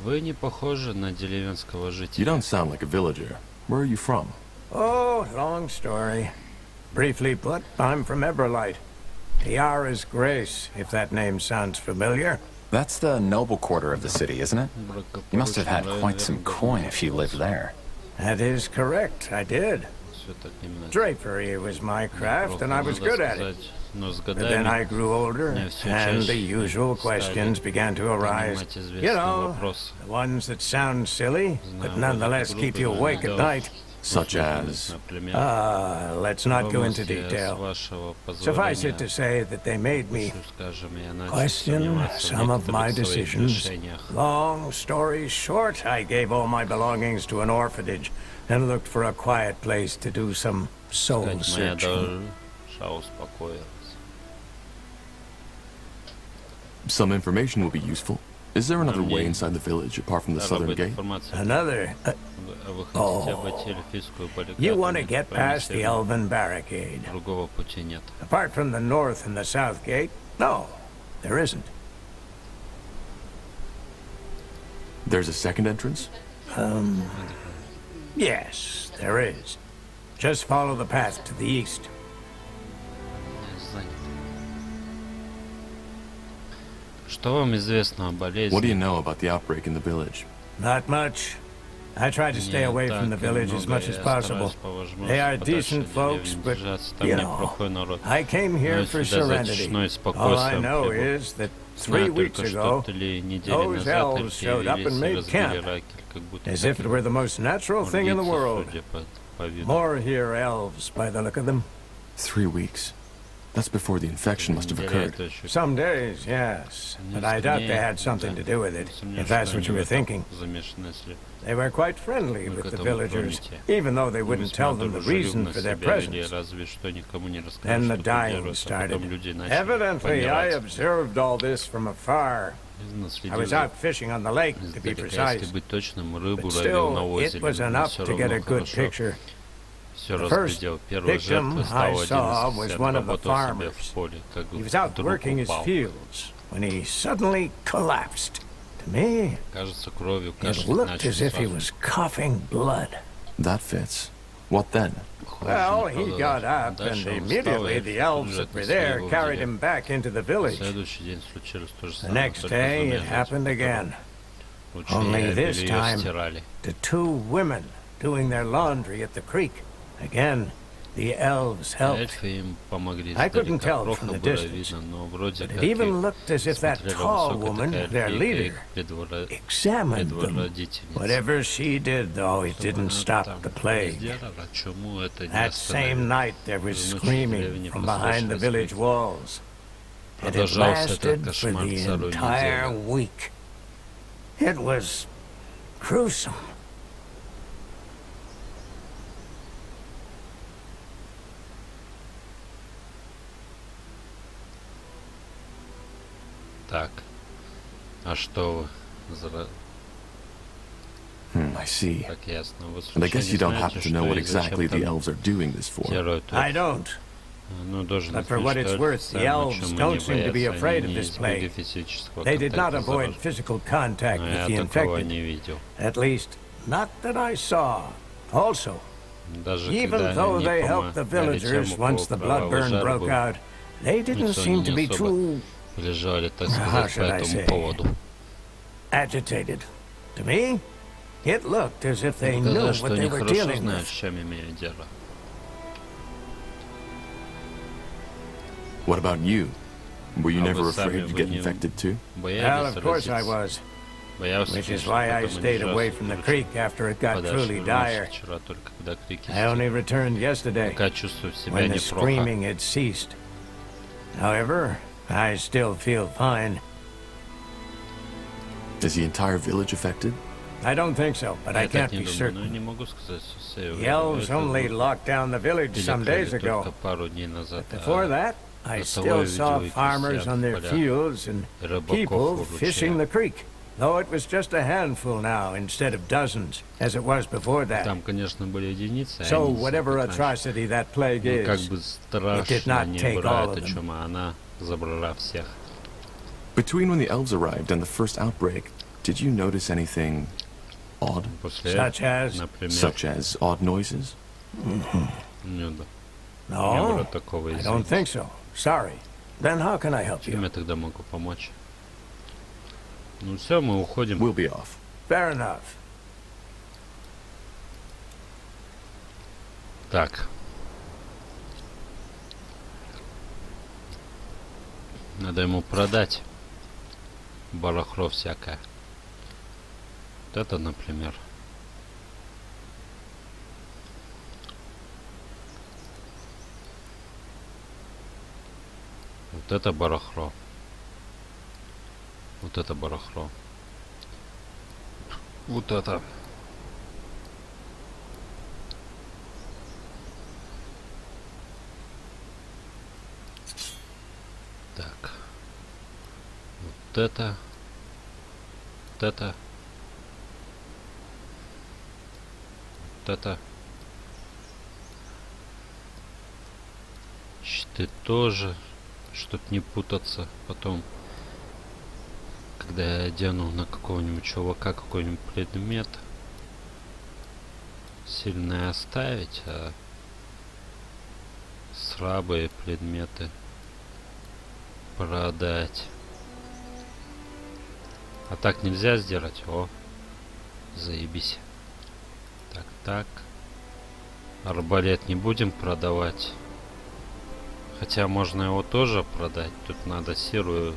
Вы не похожи на деревенского жителя. You don't sound like a villager. Where are you from? Oh, long story. Briefly put, I'm from Eberlight. Tiara's Grace, if that name sounds familiar. That's the noble quarter of the city, isn't it? You must have had quite some coin if you lived there. That is correct, I did. Drapery was my craft, and I was good at it. But then I grew older, and the usual questions began to arise. You know, the ones that sound silly, but nonetheless keep you awake at night. Such as? Let's not go into detail. Suffice it to say that they made me question some of my decisions. Long story short, I gave all my belongings to an orphanage and looked for a quiet place to do some soul searching. Some information will be useful. Is there another way inside the village apart from the southern gate? Another? Oh. You want to get past the Elven barricade. Apart from the north and the south gate, no, there isn't. There's a second entrance? Yes, there is. Just follow the path to the east. What do you know about the outbreak in the village? Not much. I try to stay away from the village as much as possible. They are decent folks, but, you know, I came here for serenity. All I know is that 3 weeks ago, those elves showed up and made camp, as if it were the most natural thing in the world. More here elves, by the look of them. 3 weeks. That's before the infection must have occurred. Some days, yes. But I doubt they had something to do with it, if that's what you were thinking. They were quite friendly with the villagers, even though they wouldn't tell them the reason for their presence. Then the dying started. Evidently, I observed all this from afar. I was out fishing on the lake, to be precise. But still, it was enough to get a good picture. The first victim I saw was one of the farmers. He was out working his fields when he suddenly collapsed. To me, it looked as if he was coughing blood. That fits. What then? Well, he got up, and immediately the elves that were there carried him back into the village. The next day, it happened again. Only this time, to 2 women doing their laundry at the creek. Again, the elves helped. I couldn't tell from the distance, but it even looked as if that tall woman, their leader, examined them. Whatever she did, though, it didn't stop the plague. That same night, there was screaming from behind the village walls. And it lasted for the entire week. It was gruesome. Так. А что вы? I see. Так ясно. And I guess you don't happen to know what exactly the elves are doing this for. I don't. But for what it's worth, the elves don't seem to be afraid of this plague. They did not avoid physical contact with the infected. At least, not that I saw. Also, even though they helped the villagers once the bloodburn broke out, they didn't seem to be too, how should I say, agitated. To me, it looked as if they knew what they were dealing with. What about you? Were you never afraid to get infected too? Well, of course I was. Which is why I stayed away from the creek after it got truly dire. I only returned yesterday, when the screaming had ceased. However, I still feel fine. Is the entire village affected? I don't think so, but I can't be certain. The elves only locked down the village some days ago. But before that, I still saw farmers on their fields and people fishing the creek. Though it was just a handful now instead of dozens, as it was before that. So whatever atrocity that plague is, it did not take all of them. Between when the elves arrived and the first outbreak, did you notice anything odd? Such as? Such as odd noises? No, I don't think so. Sorry. Then how can I help you? Ну все, мы уходим. We'll be off. Fair enough. Так. Надо ему продать барахло всякое. Вот это, например. Вот это барахло. Вот это барахло. Вот это. Так. Вот это. Вот это. Вот это. Щиты тоже, чтоб не путаться потом. Когда я одену на какого-нибудь чувака какой-нибудь предмет, сильно оставить, а слабые предметы продать. А так нельзя сделать? О, заебись. Так, так. Арбалет не будем продавать. Хотя можно его тоже продать. Тут надо серую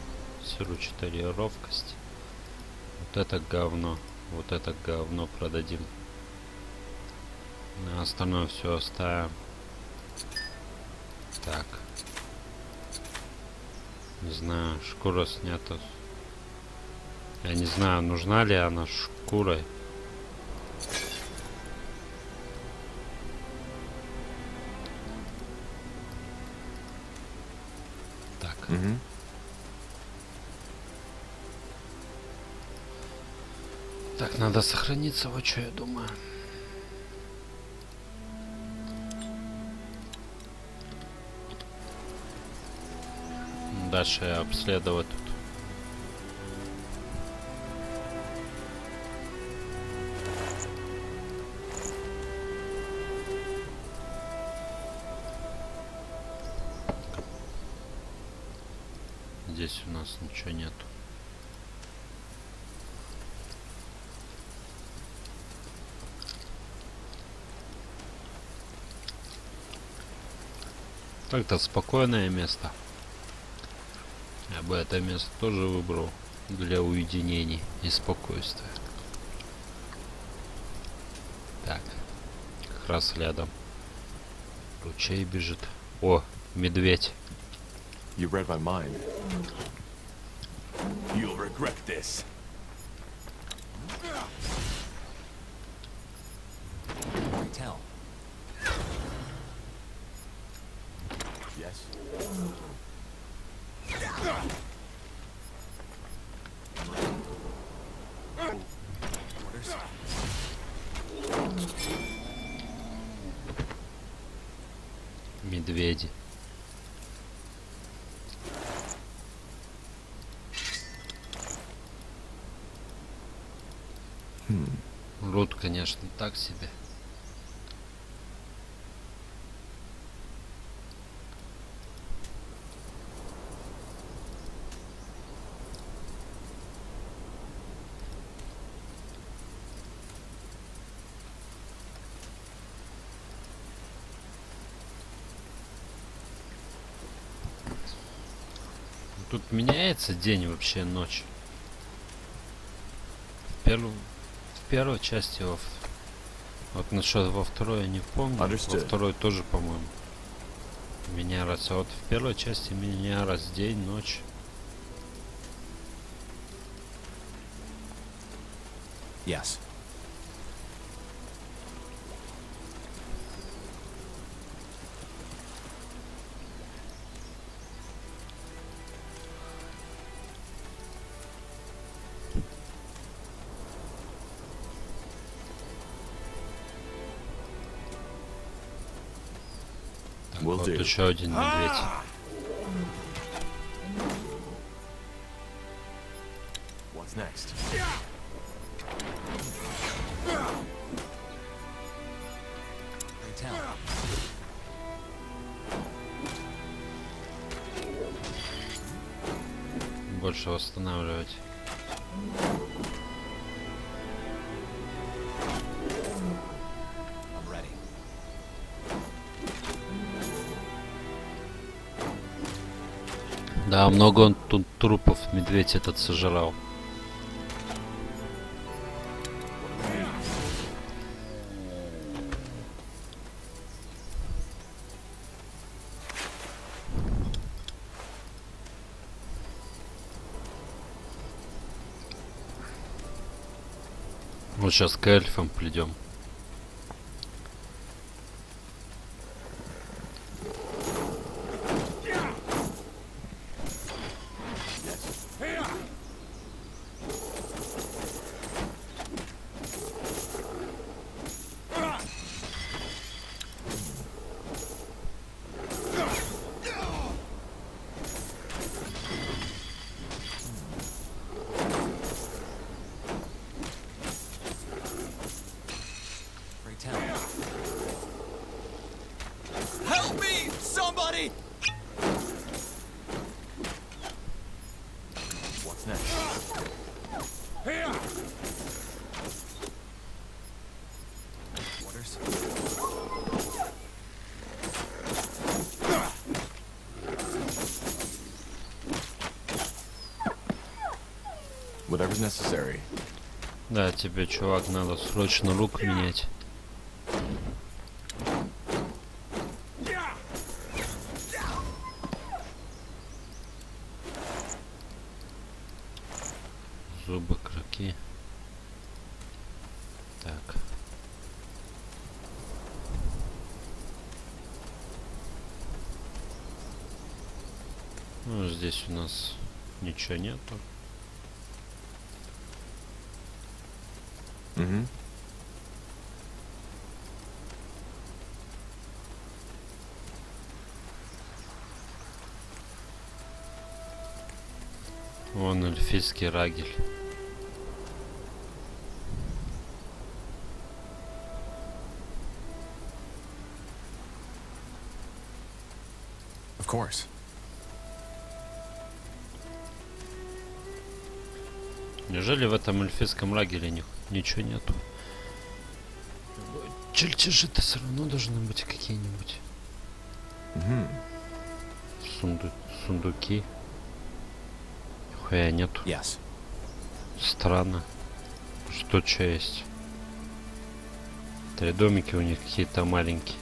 4 ловкость. Вот это говно. Вот это говно продадим. На остальное все оставим. Так. Не знаю, шкура снята. Я не знаю, нужна ли она шкурой. Так. Так, надо сохраниться, вот что я думаю. Дальше обследовать тут. Здесь у нас ничего нету. Так-то спокойное место. Я бы это место тоже выбрал для уединений и спокойствия. Так, как раз рядом ручей бежит. О, медведь. You read my mind. You'll regret this. Tell. Yes. Orders. Медведи. Рут, конечно, так себе. Тут меняется день вообще, ночь. В первой части, вот насчет во второй я не помню. Во второй тоже, по-моему, менялось. А вот в первой части менялось день, ночь. Yes. Вот еще один медведь. What's next? Больше восстанавливать. Да, много он тут трупов медведь этот сожрал. Вот сейчас к эльфам придем. Help me, somebody! What's next? Here! Orders. Whatever's necessary. Да, тебе, чувак, надо срочно лук менять. Зубы, крюки. Так. Ну, здесь у нас ничего нету. Mm-hmm. Вон эльфийский рагель. Of course. Неужели в этом эльфийском лагере ничего нету? Чертежи-то все равно должны быть какие-нибудь. Сундуки. Нихуя нету. Yes. Странно. Что есть? 3 домики у них какие-то маленькие.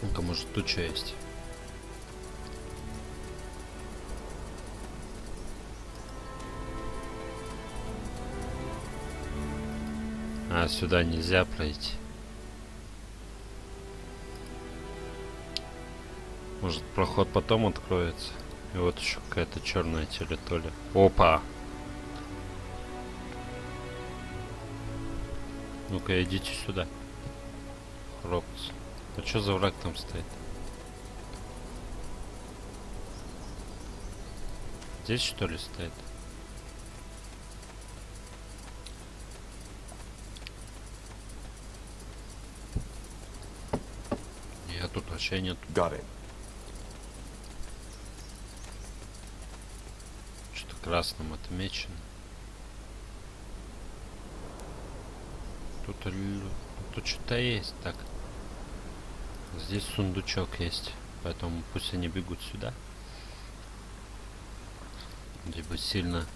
Ну-ка, может тут что есть? А, сюда нельзя пройти. Может, проход потом откроется? И вот еще какая-то черная территория. Опа! Ну-ка, идите сюда. Хропцы. А что за враг там стоит? Здесь что ли стоит? Я тут вообще нет. Что-то красным отмечено. Тут что-то есть. Так. Здесь сундучок есть. Поэтому пусть они бегут сюда. Либо сильно.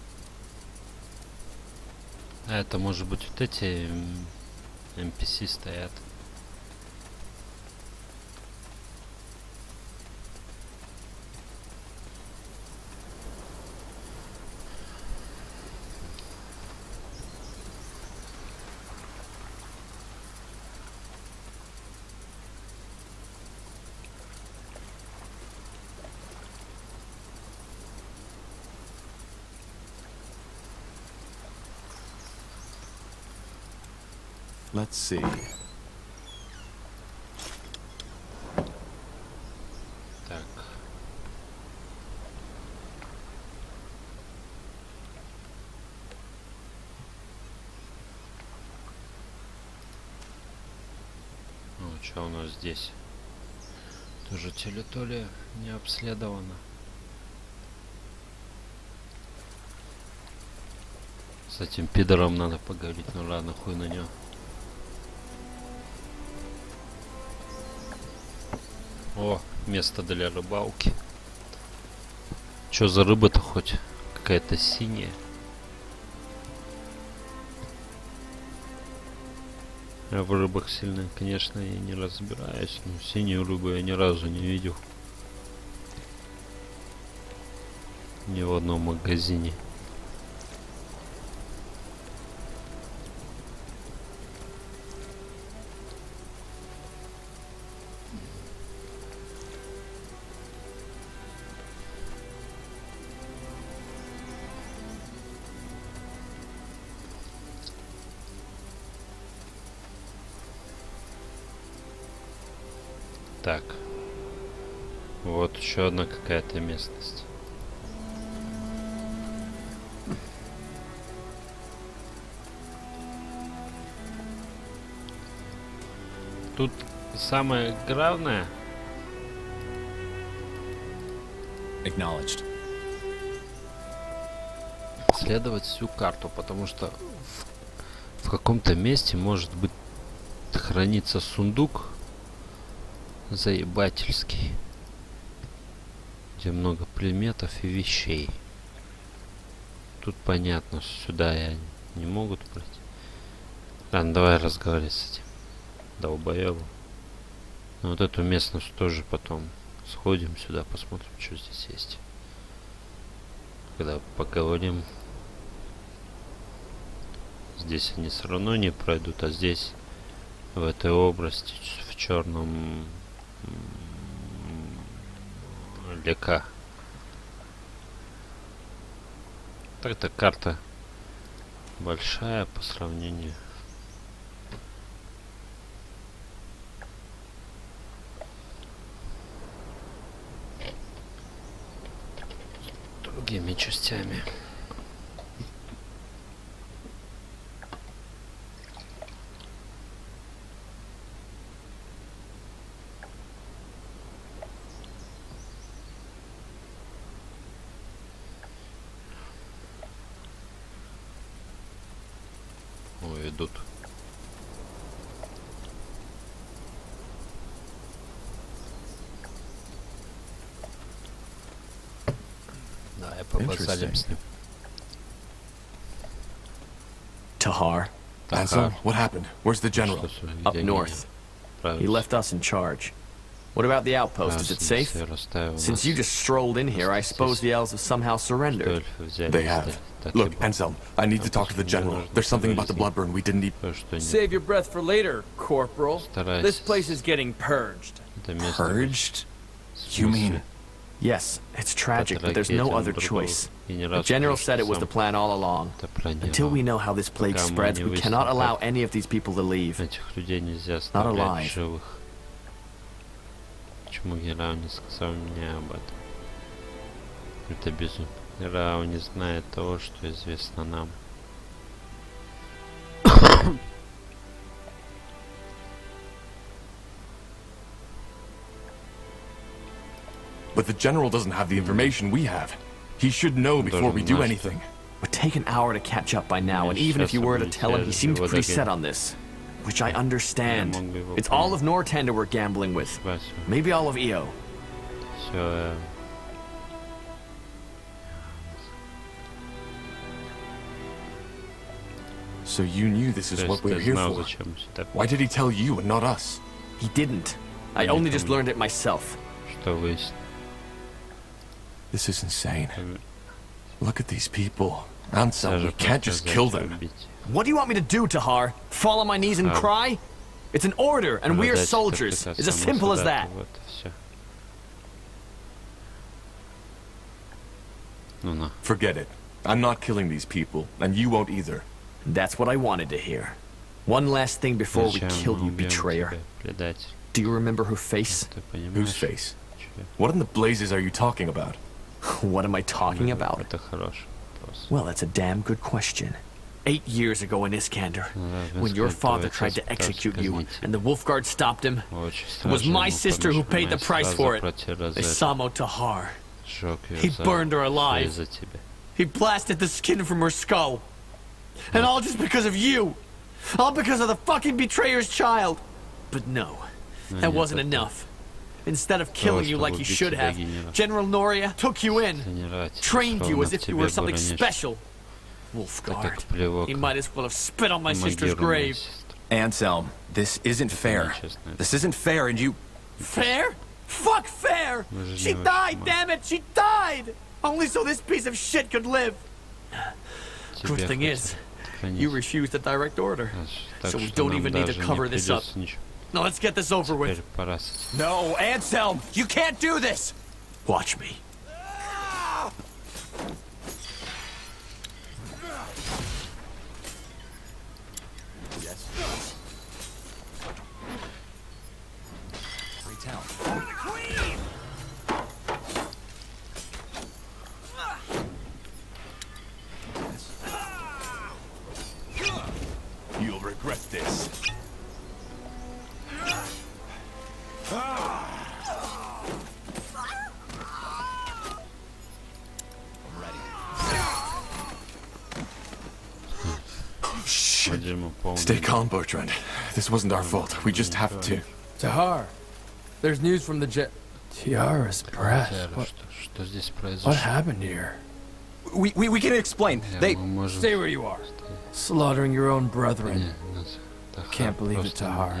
А это может быть вот эти NPC стоят. Let's see. Так. Ну, что у нас здесь? Тоже территория не обследована. С этим пидором надо поговорить, ну ладно, хуй на него. О, место для рыбалки. Чё за рыба-то хоть? Какая-то синяя. Я в рыбах сильно, конечно, я не разбираюсь, но синюю рыбу я ни разу не видел. Ни в одном магазине. Так, вот еще одна какая-то местность. Тут самое главное исследовать всю карту, потому что в каком-то месте может быть хранится сундук заебательский, где много предметов и вещей. Тут понятно, что сюда я не могут пройти. Ладно, давай разговаривать с этим долбоебом. Но вот эту местность тоже потом сходим сюда, посмотрим, что здесь есть. Когда поговорим. Здесь они все равно не пройдут, а здесь в этой области в черном лека. Так-то карта большая по сравнению. С другими частями. Идут. Да, я побазалим с ним. Tahar. Ansel, what happened? Where's the general? Up north. He left us in charge. What about the outpost? Is it safe? Since you just strolled in here, I suppose the elves have somehow surrendered. They have. Look, Anselm, I need to talk to the general. There's something about the Bloodburn we didn't even... Save your breath for later, Corporal. This place is getting purged. Purged? You mean... Yes, it's tragic, but there's no other choice. The general said it was the plan all along. Until we know how this plague spreads, we cannot allow any of these people to leave. Not alive. Почему Герау не сказал мне об этом? Это безумие. Герау не знает того, что известно нам. But the general doesn't have the information we have. He should know before we do anything. It would take an hour to catch up by now, and even if you were to tell him, he seemed pretty set on this. Which I understand. It's all of Northander we're gambling with. Maybe all of EO. So you knew this is what we're here for. Why did he tell you and not us? He didn't. I only just learned it myself. This is insane. Look at these people. Anselm, we can't just kill them. What do you want me to do, Tahar? Fall on my knees and cry? It's an order, and we are soldiers. It's as simple as that. Forget it. I'm not killing these people, and you won't either. That's what I wanted to hear. One last thing before we kill you, betrayer. Do you remember her face? Whose face? What in the blazes are you talking about? What am I talking about? Well, that's a damn good question. 8 years ago in Iskander, when your father tried to execute you, and the Wolfguard stopped him, it was my sister who paid the price for it. Isamo Tahar. He burned her alive. He blasted the skin from her skull. And all just because of you. All because of the fucking betrayer's child. But no, that wasn't enough. Instead of killing you like he should have, General Noria took you in, trained you as if you were something special. Wolfguard, he might as well have spit on my sister's grave. Anselm, this isn't fair. This isn't fair, and you... Fair? Fuck fair! She died, damn it, she died! Only so this piece of shit could live. Good thing is, you refused a direct order, so we don't even need to cover this up. Now let's get this over with. No, Anselm, you can't do this! Watch me. You'll regret this. Shit. Stay calm, Bertrand. This wasn't our fault. We just have to. Tahar, there's news from the Tiara's breath. What happened here? We can explain. They... Stay where you are. Slaughtering your own brethren. Can't believe it, Tahar.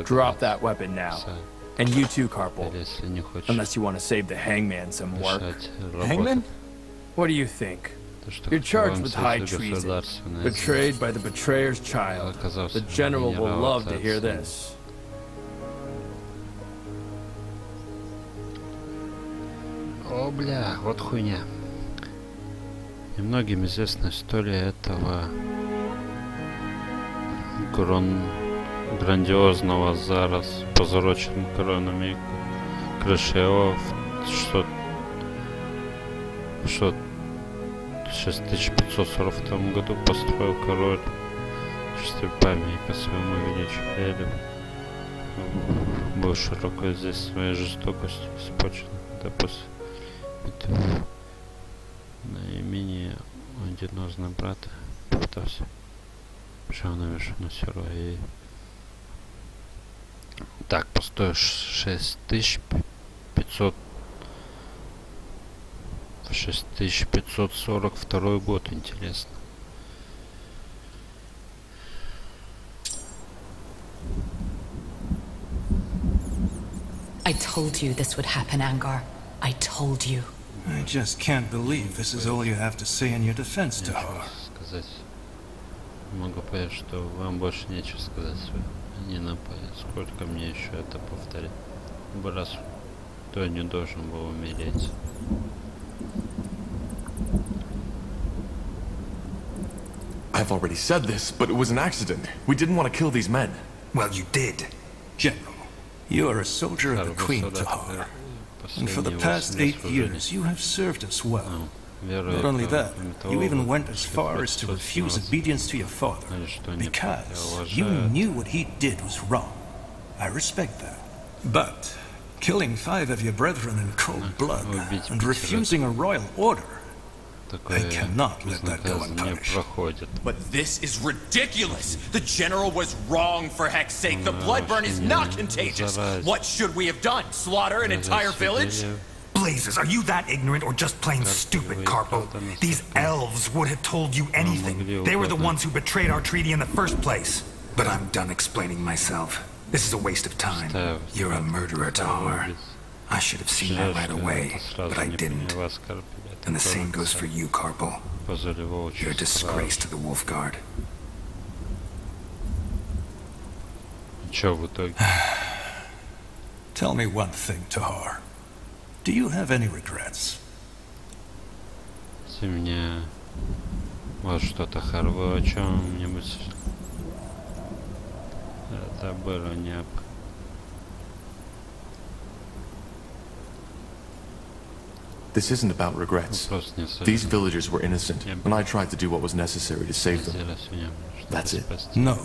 Drop that weapon now. And you too, Carpal. Unless you want to save the hangman some work. Hangman? What do you think? You're charged with high treason. Betrayed by the betrayer's child. The general will love to hear this. О, бля, вот хуйня. Немногим известна история этого грандиозного зараз позороченным коронами Крышева в 6542 году построил король в честь памятника своему величию Элю. Был широко здесь своей жестокостью испорчен, да после битвы наименее одинозного брата попытался пришел на вершину Сера и так постой 6542 год, интересно. I told you this would happen, Angar. I told you. I just can't believe this is all you have to say in your defense, Tahar. Могу понять, что вам больше нечего сказать. Не напали. Сколько мне еще это повторить? Раз кто не должен был умереть. I've already said this, but it was an accident. We didn't want to kill these men. Well, you did. General, you are a soldier of the Queen, Tahar. And for the past 8 years, you have served us well. Not only that, you even went as far as to refuse obedience to your father, because you knew what he did was wrong. I respect that. But killing 5 of your brethren in cold blood and refusing a royal order, I cannot let that go unpunished. But this is ridiculous! The General was wrong, for heck's sake! The Bloodburn is not contagious! What should we have done? Slaughter an entire village? Blazes, are you that ignorant or just plain stupid, Carpo? These elves would have told you anything. They were the ones who betrayed our treaty in the first place. But I'm done explaining myself. This is a waste of time. You're a murderer, Tahar. I should have seen that right away, but I didn't. And the same goes for you, Carpo. You're a disgrace to the Wolf Guard. Tell me one thing, Tahar. Do you have any regrets? Если мне вот что-то хорошо, о чем-нибудь это было необходимо. This isn't about regrets. These villagers were innocent, and I tried to do what was necessary to save them. That's it. No.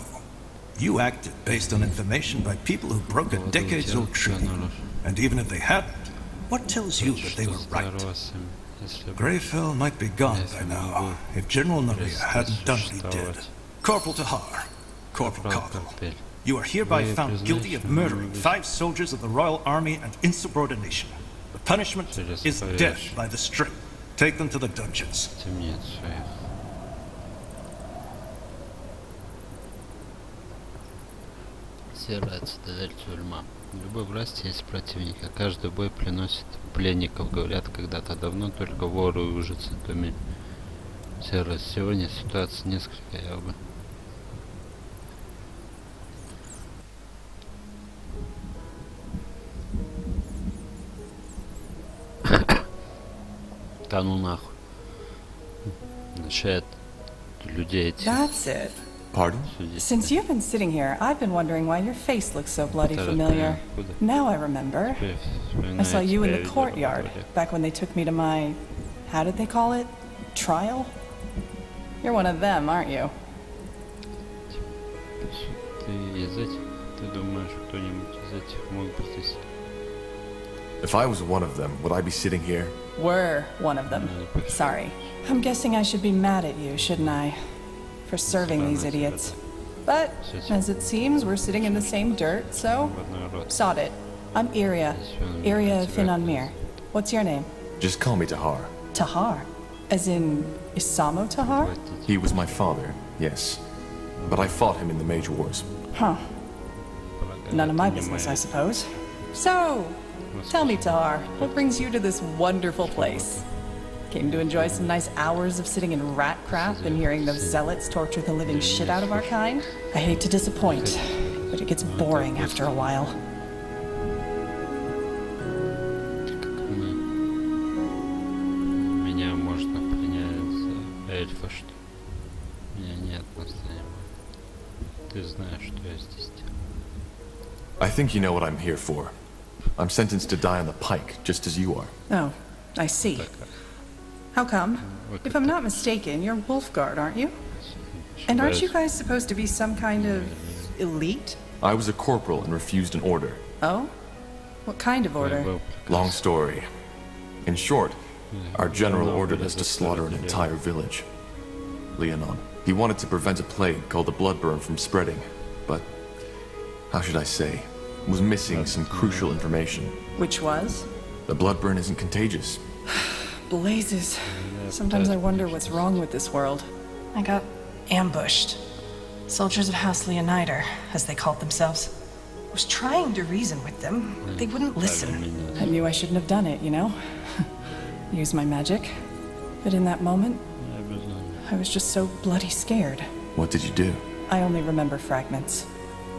You acted based on information by people who broke a decades-old treaty. And even if they hadn't, what tells you that they were right? Greyfell might be gone by now, if General Noria hadn't done what he did. Corporal Tahar, Corporal Cockle, you are hereby found guilty of murdering 5 soldiers of the Royal Army and insubordination. The punishment is death by the string. Take them to the dungeons. Серая цитадель тюрьма. В любой власти есть противника. Каждый бой приносит пленников. Говорят, когда-то давно только воры и ужасы в доме. Серая, сегодня ситуация несколько явно. Да ну нахуй. Начинает людей эти. That's it. Pardon? Since you've been sitting here, I've been wondering why your face looks so bloody familiar. Now I remember. I saw you in the courtyard, back when they took me to my... how did they call it? Trial? You're one of them, aren't you? If I was one of them, would I be sitting here? Were one of them. Sorry. I'm guessing I should be mad at you, shouldn't I? For serving these idiots. But, as it seems, we're sitting in the same dirt, so... sod it. I'm Iria. Iria Finanmir. What's your name? Just call me Tahar. Tahar? As in, Isamo Tahar? He was my father, yes. But I fought him in the Mage Wars. Huh. None of my business, I suppose. So, tell me, Tahar, what brings you to this wonderful place? Came to enjoy some nice hours of sitting in rat crap and hearing those zealots torture the living shit out of our kind? I hate to disappoint, but it gets boring after a while. Меня можно принять за эльфа, что у меня нет настроения. Ты знаешь, что я здесь делаю. I think you know what I'm here for. I'm sentenced to die on the pike, just as you are. Oh, I see. How come? If I'm not mistaken, you're Wolfguard, aren't you? And aren't you guys supposed to be some kind of elite? I was a corporal and refused an order. Oh? What kind of order? Long story. In short, our general ordered us to slaughter an entire village. Leonon. He wanted to prevent a plague called the Bloodburn from spreading, but, how should I say, was missing some crucial information. Which was? The Bloodburn isn't contagious. Blazes. Sometimes I wonder what's wrong with this world. I got ambushed. Soldiers of House Leonider, as they called themselves. was trying to reason with them. They wouldn't listen. I knew I shouldn't have done it, you know? Use my magic. But in that moment, I was just so bloody scared. What did you do? I only remember fragments.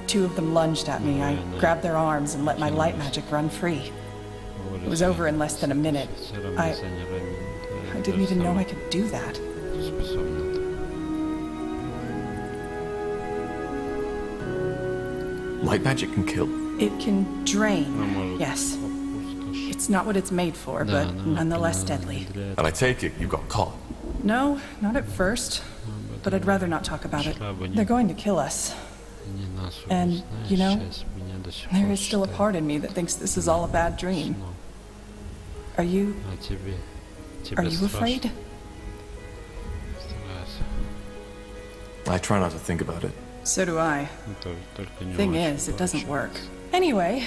2 of them lunged at me. I grabbed their arms and let my light magic run free. It was over in less than a minute. I didn't even know I could do that. Light magic can kill? It can drain, yes. It's not what it's made for, but nonetheless deadly. And I take it you got caught? No, not at first. But I'd rather not talk about it. They're going to kill us. And, you know, there is still a part in me that thinks this is all a bad dream. Are you afraid? I try not to think about it. So do I. Thing is, it doesn't work. Anyway,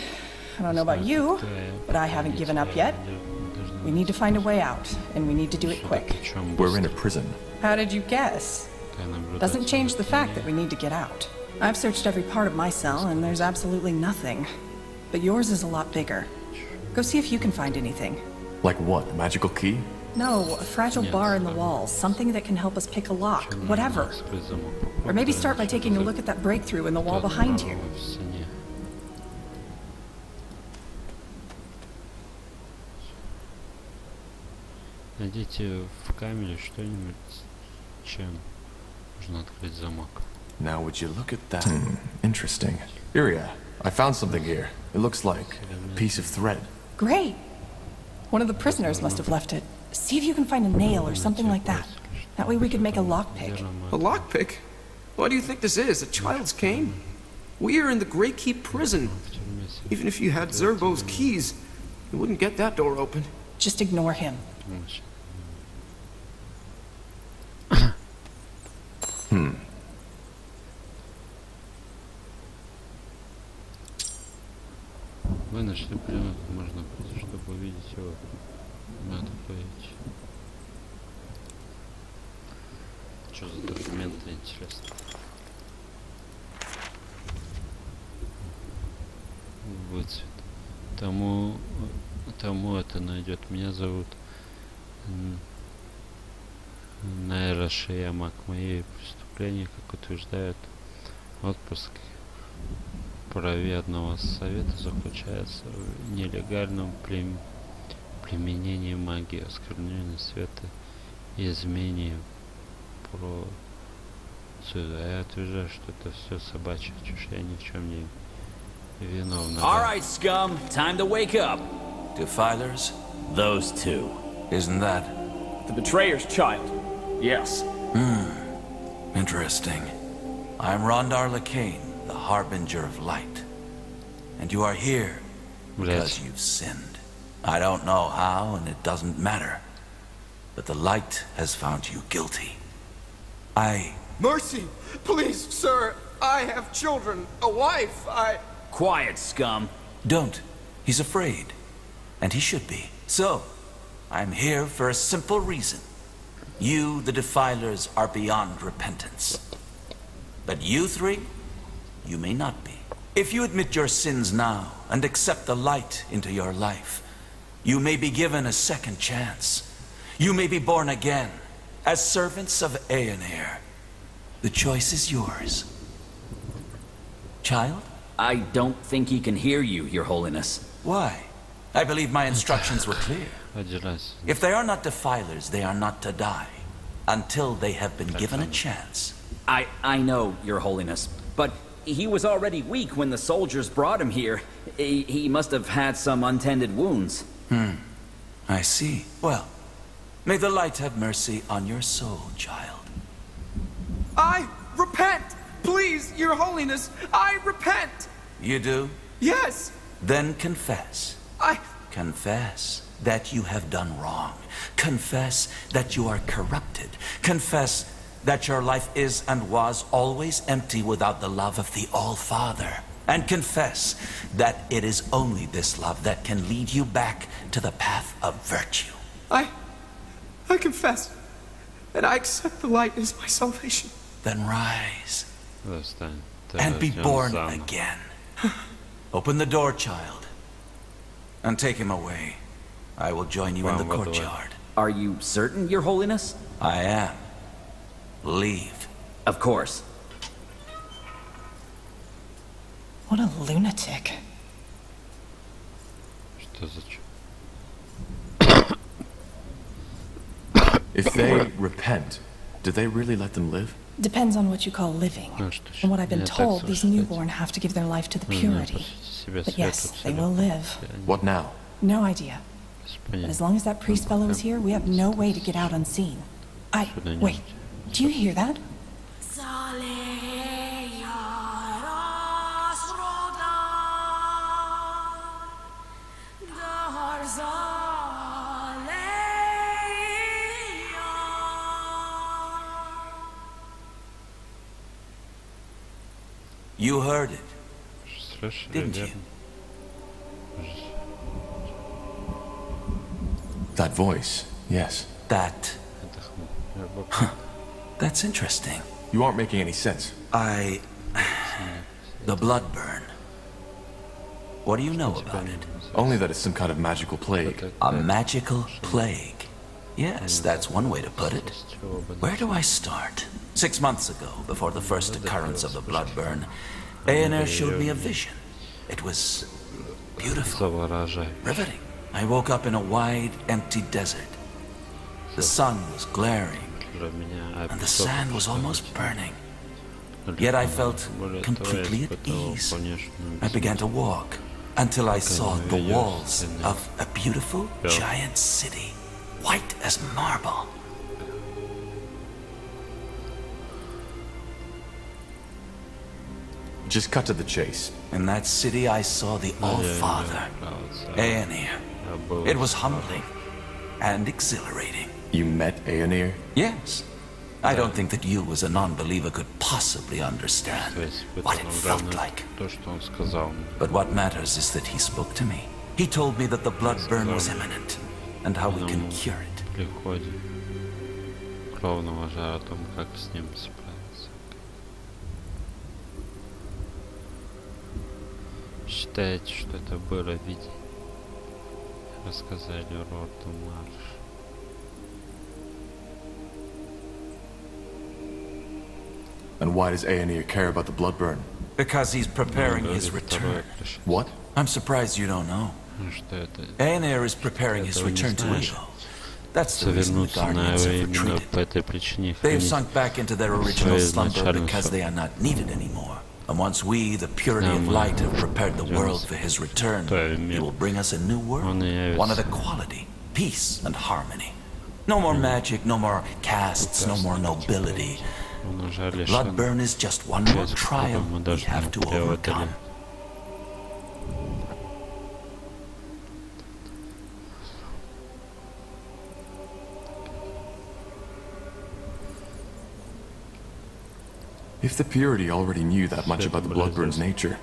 I don't know about you, but I haven't given up yet. We need to find a way out, and we need to do it quick. We're in a prison. How did you guess? Doesn't change the fact that we need to get out. I've searched every part of my cell, and there's absolutely nothing. But yours is a lot bigger. Go see if you can find anything. Like what? A magical key? No, a fragile bar in the walls. Something that can help us pick a lock. Whatever. Or maybe start by taking a look at that breakthrough in the wall behind you. Найдите в камере что-нибудь, чем можно открыть замок. Now would you look at that? Interesting. Iria, I found something here. It looks like a piece of thread. Great! One of the prisoners must have left it. See if you can find a nail or something like that. That way we could make a lockpick. A lockpick? What do you think this is? A child's cane? We are in the Great Keep prison. Even if you had Zerbo's keys, you wouldn't get that door open. Just ignore him. Вы нашли предмет, можно прийти, чтобы увидеть его. Надо поверить. Что за документы, интересно? Выцвет. Тому это найдет. Меня зовут Найра Шиямак. Мои преступления, как утверждают, отпуск праведного совета заключается в нелегальном применении магии, осквернении света и измене А я утверждаю, что это все собачья чушь. Я ни в чем не виновна. All right, scum. Time to wake up. Defilers? Those 2. Isn't that? The betrayer's child. Yes. Interesting. I'm Rondar Lacane, the Harbinger of Light. And you are here because you've sinned. I don't know how, and it doesn't matter. But the Light has found you guilty. Mercy! Please, sir! I have children, a wife, Quiet, scum. Don't. He's afraid. And he should be. So, I'm here for a simple reason. You, the Defilers, are beyond repentance. But you 3, you may not be. If you admit your sins now and accept the Light into your life, you may be given a second chance. You may be born again as servants of Aeonir. The choice is yours. Child? I don't think he can hear you, Your Holiness. Why? I believe my instructions were clear. If they are not Defilers, they are not to die until they have been given a chance. I know, Your Holiness, but he was already weak when the soldiers brought him here. He must have had some untended wounds. I see. Well, may the Light have mercy on your soul, child. I repent! Please, Your Holiness, I repent! You do? Yes! Then confess. Confess that you have done wrong. Confess that you are corrupted. Confess that your life is and was always empty without the love of the All-Father. And confess that it is only this love that can lead you back to the path of virtue. I confess, and I accept the Light as my salvation. Then rise and be born again. Open the door, child. And take him away. I will join you in the courtyard. Are you certain, Your Holiness? I am. Leave. Of course. What a lunatic. If they repent, do they really let them live? Depends on what you call living. From what I've been told, these newborn have to give their life to the purity. But yes, they will live. What now? No idea. But as long as that priest fellow is here, we have no way to get out unseen. Wait, do you hear that? You heard it, didn't you? That voice, yes. That... That's interesting. You aren't making any sense. The blood burn. What do you know about it? Only that it's some kind of magical plague. A magical plague? Yes, that's one way to put it. Where do I start? 6 months ago, before the first occurrence of the blood burn, Aener showed me a vision. It was beautiful, riveting. I woke up in a wide, empty desert. The sun was glaring, and the sand was almost burning. Yet I felt completely at ease. I began to walk until I saw the walls of a beautiful, giant city, white as marble. Just cut to the chase. In that city I saw the All-Father, Aener. It was humbling and exhilarating. You met Aener? Yes. I don't think that you as a non-believer could possibly understand what it felt like. But what matters is that he spoke to me. He told me that the blood burn was imminent and how we can cure it. Считаете, что это было видение? Рассказали роду Марш. And why does Aener care about the blood burn? Because he's preparing his return. What? I'm surprised you don't know. Aener is preparing his return to Ilo. That's the reason the Guardians have retreated. They've sunk back into their original slumber because they are not needed anymore. And once we, the purity of light, have prepared the world for his return, he will bring us a new world, one of equality, peace, and harmony. No more magic, no more castes, no more nobility. Blood burn is just one more trial we have to overcome. If the Purity already knew that much about the Bloodburn's nature,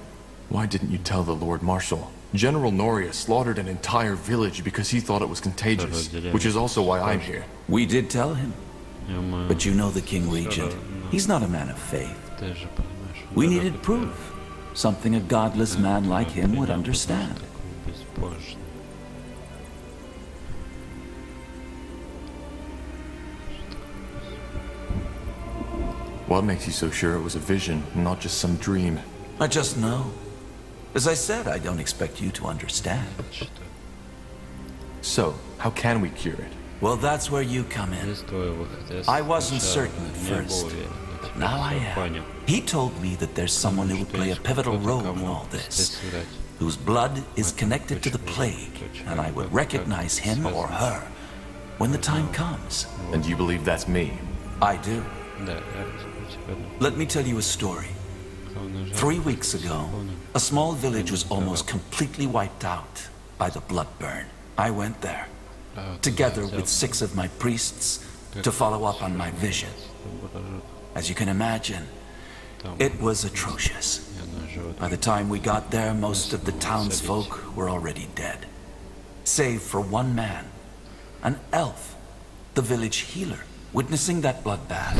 why didn't you tell the Lord Marshal? General Noria slaughtered an entire village because he thought it was contagious, which is also why I'm here. We did tell him. But you know the King Regent. He's not a man of faith. We needed proof. Something a godless man like him would understand. What makes you so sure it was a vision, not just some dream? I just know. As I said, I don't expect you to understand. So, how can we cure it? Well, that's where you come in. I wasn't certain at first, but now I am. He told me that there's someone who would play a pivotal role in all this, whose blood is connected to the plague, and I would recognize him or her when the time comes. And you believe that's me? I do. Let me tell you a story. 3 weeks ago, a small village was almost completely wiped out by the blood burn. I went there, together with 6 of my priests, to follow up on my vision. As you can imagine, it was atrocious. By the time we got there, most of the townsfolk were already dead. Save for one man, an elf, the village healer. Witnessing that bloodbath,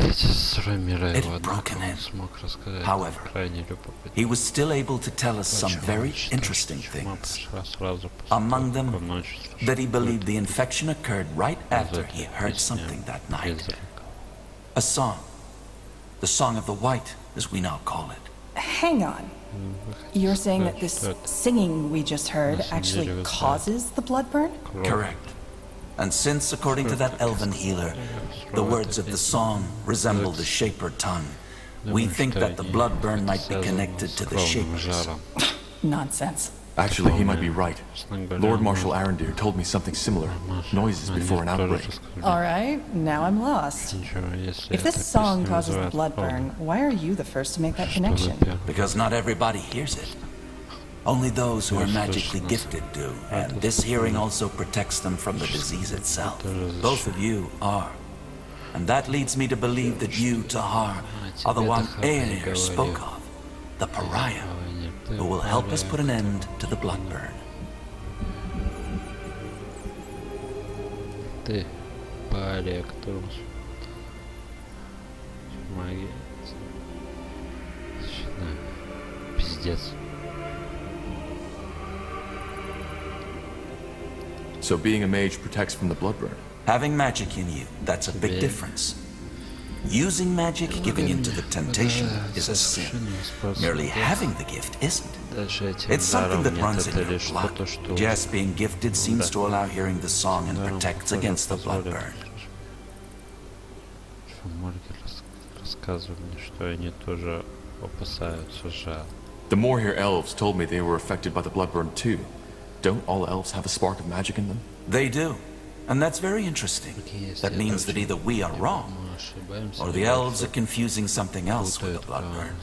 it broke him. However, he was still able to tell us some very interesting things. Among them, that he believed the infection occurred right after he heard something that night. A song. The Song of the White, as we now call it. Hang on. You're saying that this singing we just heard actually causes the blood burn? Correct. And since, according to that elven healer, the words of the song resemble the Shaper tongue, we think that the blood burn might be connected to the Shapers. Nonsense. Actually, he might be right. Lord Marshal Arendir told me something similar. Noises before an outbreak. Alright, now I'm lost. If this song causes the blood burn, why are you the first to make that connection? Because not everybody hears it. Only those who are magically gifted do, and this hearing also protects them from the disease itself. Both of you are. And that leads me to believe that you, Tahar, are the one Aenir spoke of, the pariah, who will help us put an end to the blood burn. Ты пария, которому магия. Пиздец. So being a mage protects from the blood burn? Having magic in you, that's a big difference. Using magic, giving in to the temptation, is a sin. Merely having the gift isn't. It's something that runs in your blood. Just being gifted seems to allow hearing the song and protects against the blood burn. The Moorhere elves told me they were affected by the blood burn too. Don't all elves have a spark of magic in them? They do. And that's very interesting. That means that either we are wrong, or the elves are confusing something else with the blood burn.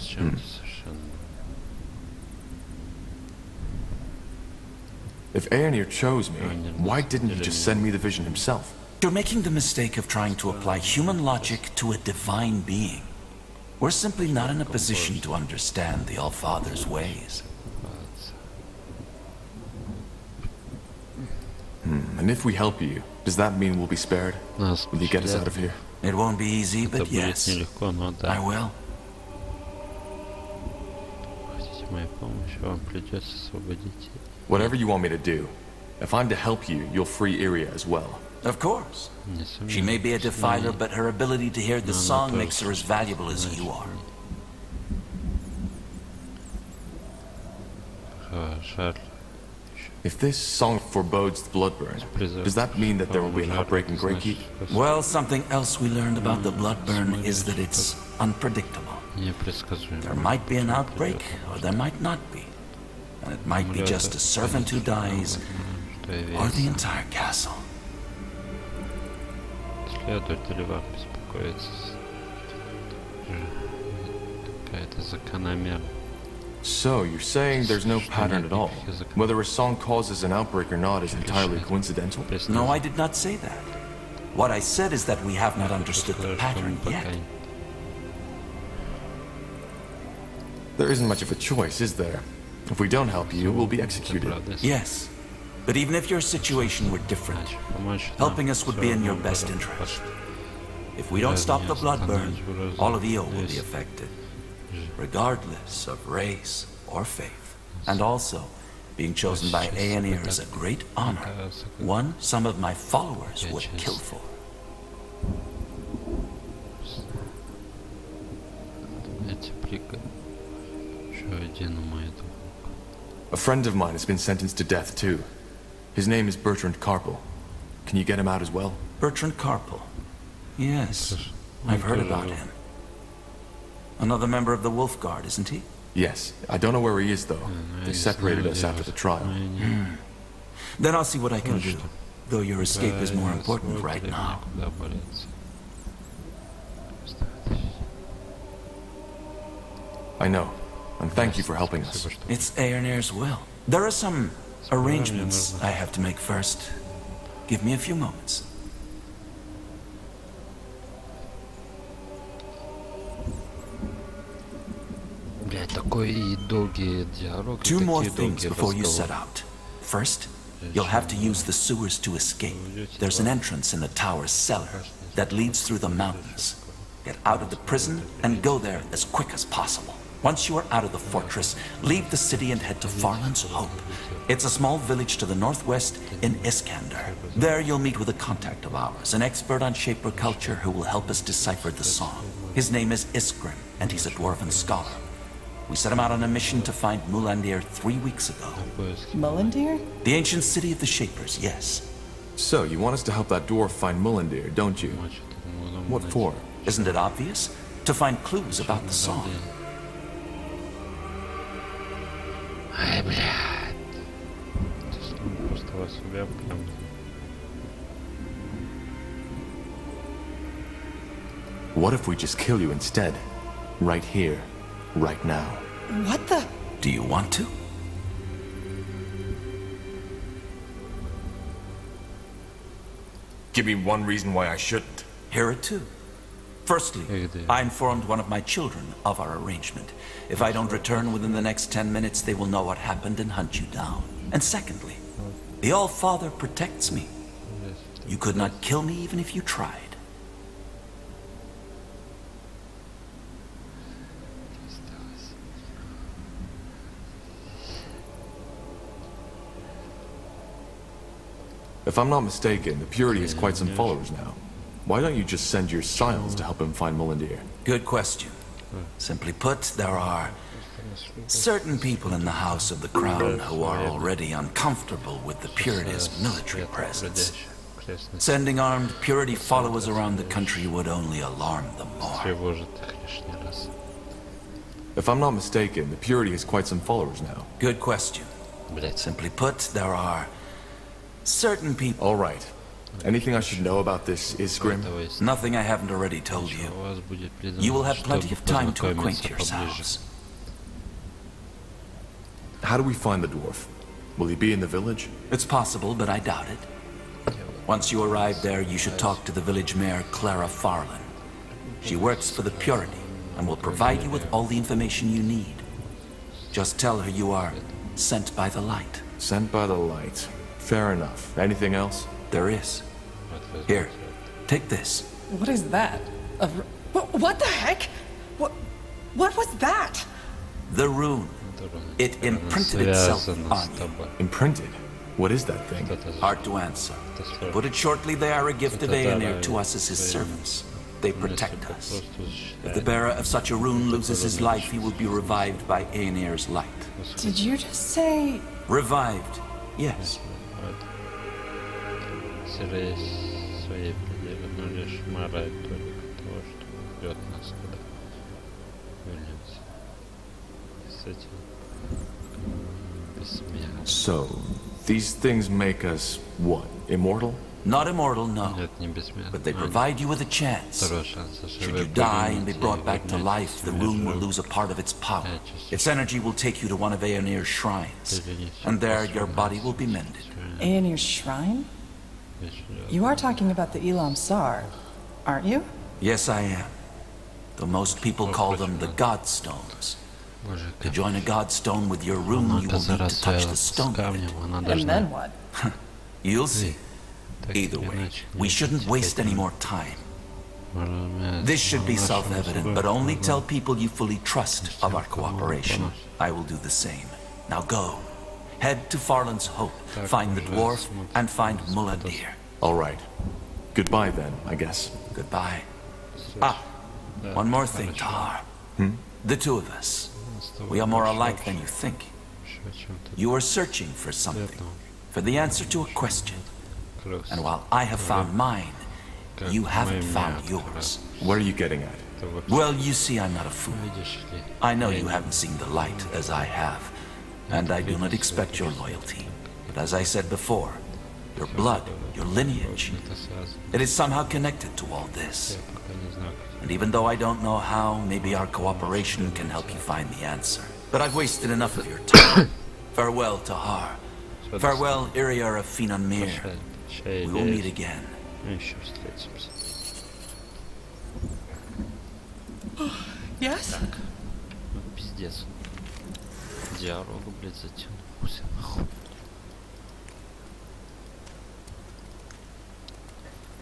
If Aenir chose me, why didn't he just send me the vision himself? You're making the mistake of trying to apply human logic to a divine being. We're simply not in a position to understand the All-Father's ways. And if we help you, does that mean we'll be spared? Will you get us out of here? It won't be easy, but yes, I will. Whatever you want me to do, if I'm to help you, you'll free Iria as well. Of course. She may be a defiler, but her ability to hear the song makes her as valuable as you are. If this song forebodes the blood burn, does that mean that there will be an outbreak in Greykeep? Well, something else we learned about the blood burn is that it's unpredictable. There might be an outbreak, or there might not be. And it might be just a servant who dies, or the entire castle. So, you're saying there's no pattern at all? Whether a song causes an outbreak or not is entirely coincidental? No, I did not say that. What I said is that we have not understood the pattern yet. There isn't much of a choice, is there? If we don't help you, we'll be executed. Yes. But even if your situation were different, helping us would be in your best interest. If we don't stop the blood burn, all of Io will be affected, regardless of race or faith. And also, being chosen by Aenir is a great honor, one some of my followers would kill for. A friend of mine has been sentenced to death too. His name is Bertrand Carpel. Can you get him out as well? Bertrand Carpel? Yes, I've heard about him. Another member of the Wolf Guard, isn't he? Yes. I don't know where he is, though. They separated us after the trial. Then I'll see what I can do. Though your escape is more important right now. I know. And thank you for helping us. It's Aenir's will. There are some arrangements I have to make first. Give me a few moments. Two more things before you set out. First, you'll have to use the sewers to escape. There's an entrance in the tower's cellar. that leads through the mountains. Get out of the prison and go there as quick as possible. Once you are out of the fortress, leave the city and head to Farland's Hope. It's a small village to the northwest in Iskander. There you'll meet with a contact of ours, an expert on Shaper culture who will help us decipher the song. His name is Iskrim, and he's a dwarven scholar. We set him out on a mission to find Mulandir 3 weeks ago. Mulandir? The ancient city of the Shapers, yes. So, you want us to help that dwarf find Mulandir, don't you? What for? Isn't it obvious? To find clues about the song. What if we just kill you instead? Right here, right now. What the? Do you want to? Give me one reason why I shouldn't. Here are two. Firstly, I informed one of my children of our arrangement. If I don't return within the next 10 minutes, they will know what happened and hunt you down. And secondly, the All-Father protects me. You could not kill me even if you tried. If I'm not mistaken, the Purity has quite some followers now. Why don't you just send your scions to help him find Mulandir? Good question. Simply put, there are certain people in the House of the Crown who are already uncomfortable with the Purity's military presence. Sending armed Purity followers around the country would only alarm them more. If I'm not mistaken, the Purity has quite some followers now. Good question. Simply put, there are certain people... All right. Anything I should know about this Iskrim? Nothing I haven't already told you. You will have plenty of time to acquaint yourselves. How do we find the dwarf? Will he be in the village? It's possible, but I doubt it. Once you arrive there, you should talk to the village mayor, Clara Farland. She works for the Purity and will provide you with all the information you need. Just tell her you are sent by the light. Sent by the light. Fair enough. Anything else? There is. Here, take this. What is that? What the heck? What was that? The rune. It imprinted itself on you. Imprinted? What is that thing? Hard to answer. Put it shortly, they are a gift of Aenir to us as his servants. They protect us. If the bearer of such a rune loses his life, he will be revived by Aenir's light. Did you just say... Revived, yes. So, these things make us, what, immortal? Not immortal, no. But they provide you with a chance. Should you die and be brought back to life, the rune will lose a part of its power. Its energy will take you to one of Aenir's shrines. And there, your body will be mended. Aenir's shrine? You are talking about the Elam Sar, aren't you? Yes, I am. Though most people call them the Godstones. To join a Godstone with your rune, you will need to touch the stone. And then what? You'll see. Either way, we shouldn't waste any more time. This should be self-evident, but only tell people you fully trust of our cooperation. I will do the same. Now go. Head to Farland's Hope, find the dwarf, and find Mulandir. All right. Goodbye then, I guess. Goodbye. One more thing, Tahar. The two of us. We are more alike than you think. You are searching for something, for the answer to a question. And while I have found mine, you haven't found yours. What are you getting at? Well, you see, I'm not a fool. I know you haven't seen the light as I have, and I do not expect your loyalty. But as I said before, your blood, your lineage, it is somehow connected to all this. And even though I don't know how, maybe our cooperation can help you find the answer. But I've wasted enough of your time. Farewell, Tahar. Farewell, Iriar of Finan Mir. We will meet again. Yes? Пиздец. Диалогу, блядь, затянулся, нахуй.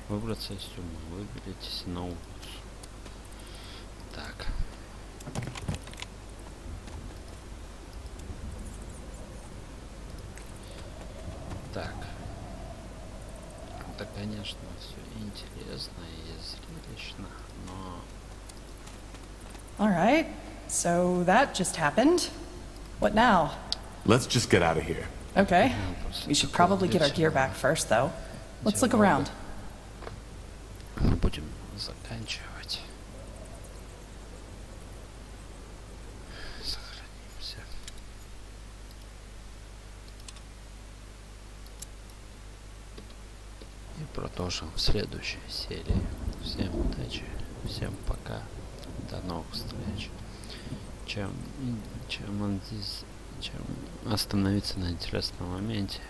Выбраться из тюрьмы. Выберитесь на улицу. Так. Так. Это, конечно, все интересно и зрелищно, но... Alright, so that just happened. What now? Let's just get out of here. Okay. We should probably get our gear back first, though. Let's look around. Будем заканчивать. Сохранимся. И продолжим в следующей серии. Всем удачи, всем пока, до новых встреч. Чем остановиться на интересном моменте,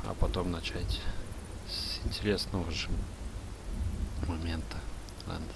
а потом начать с интересного же момента. Ладно.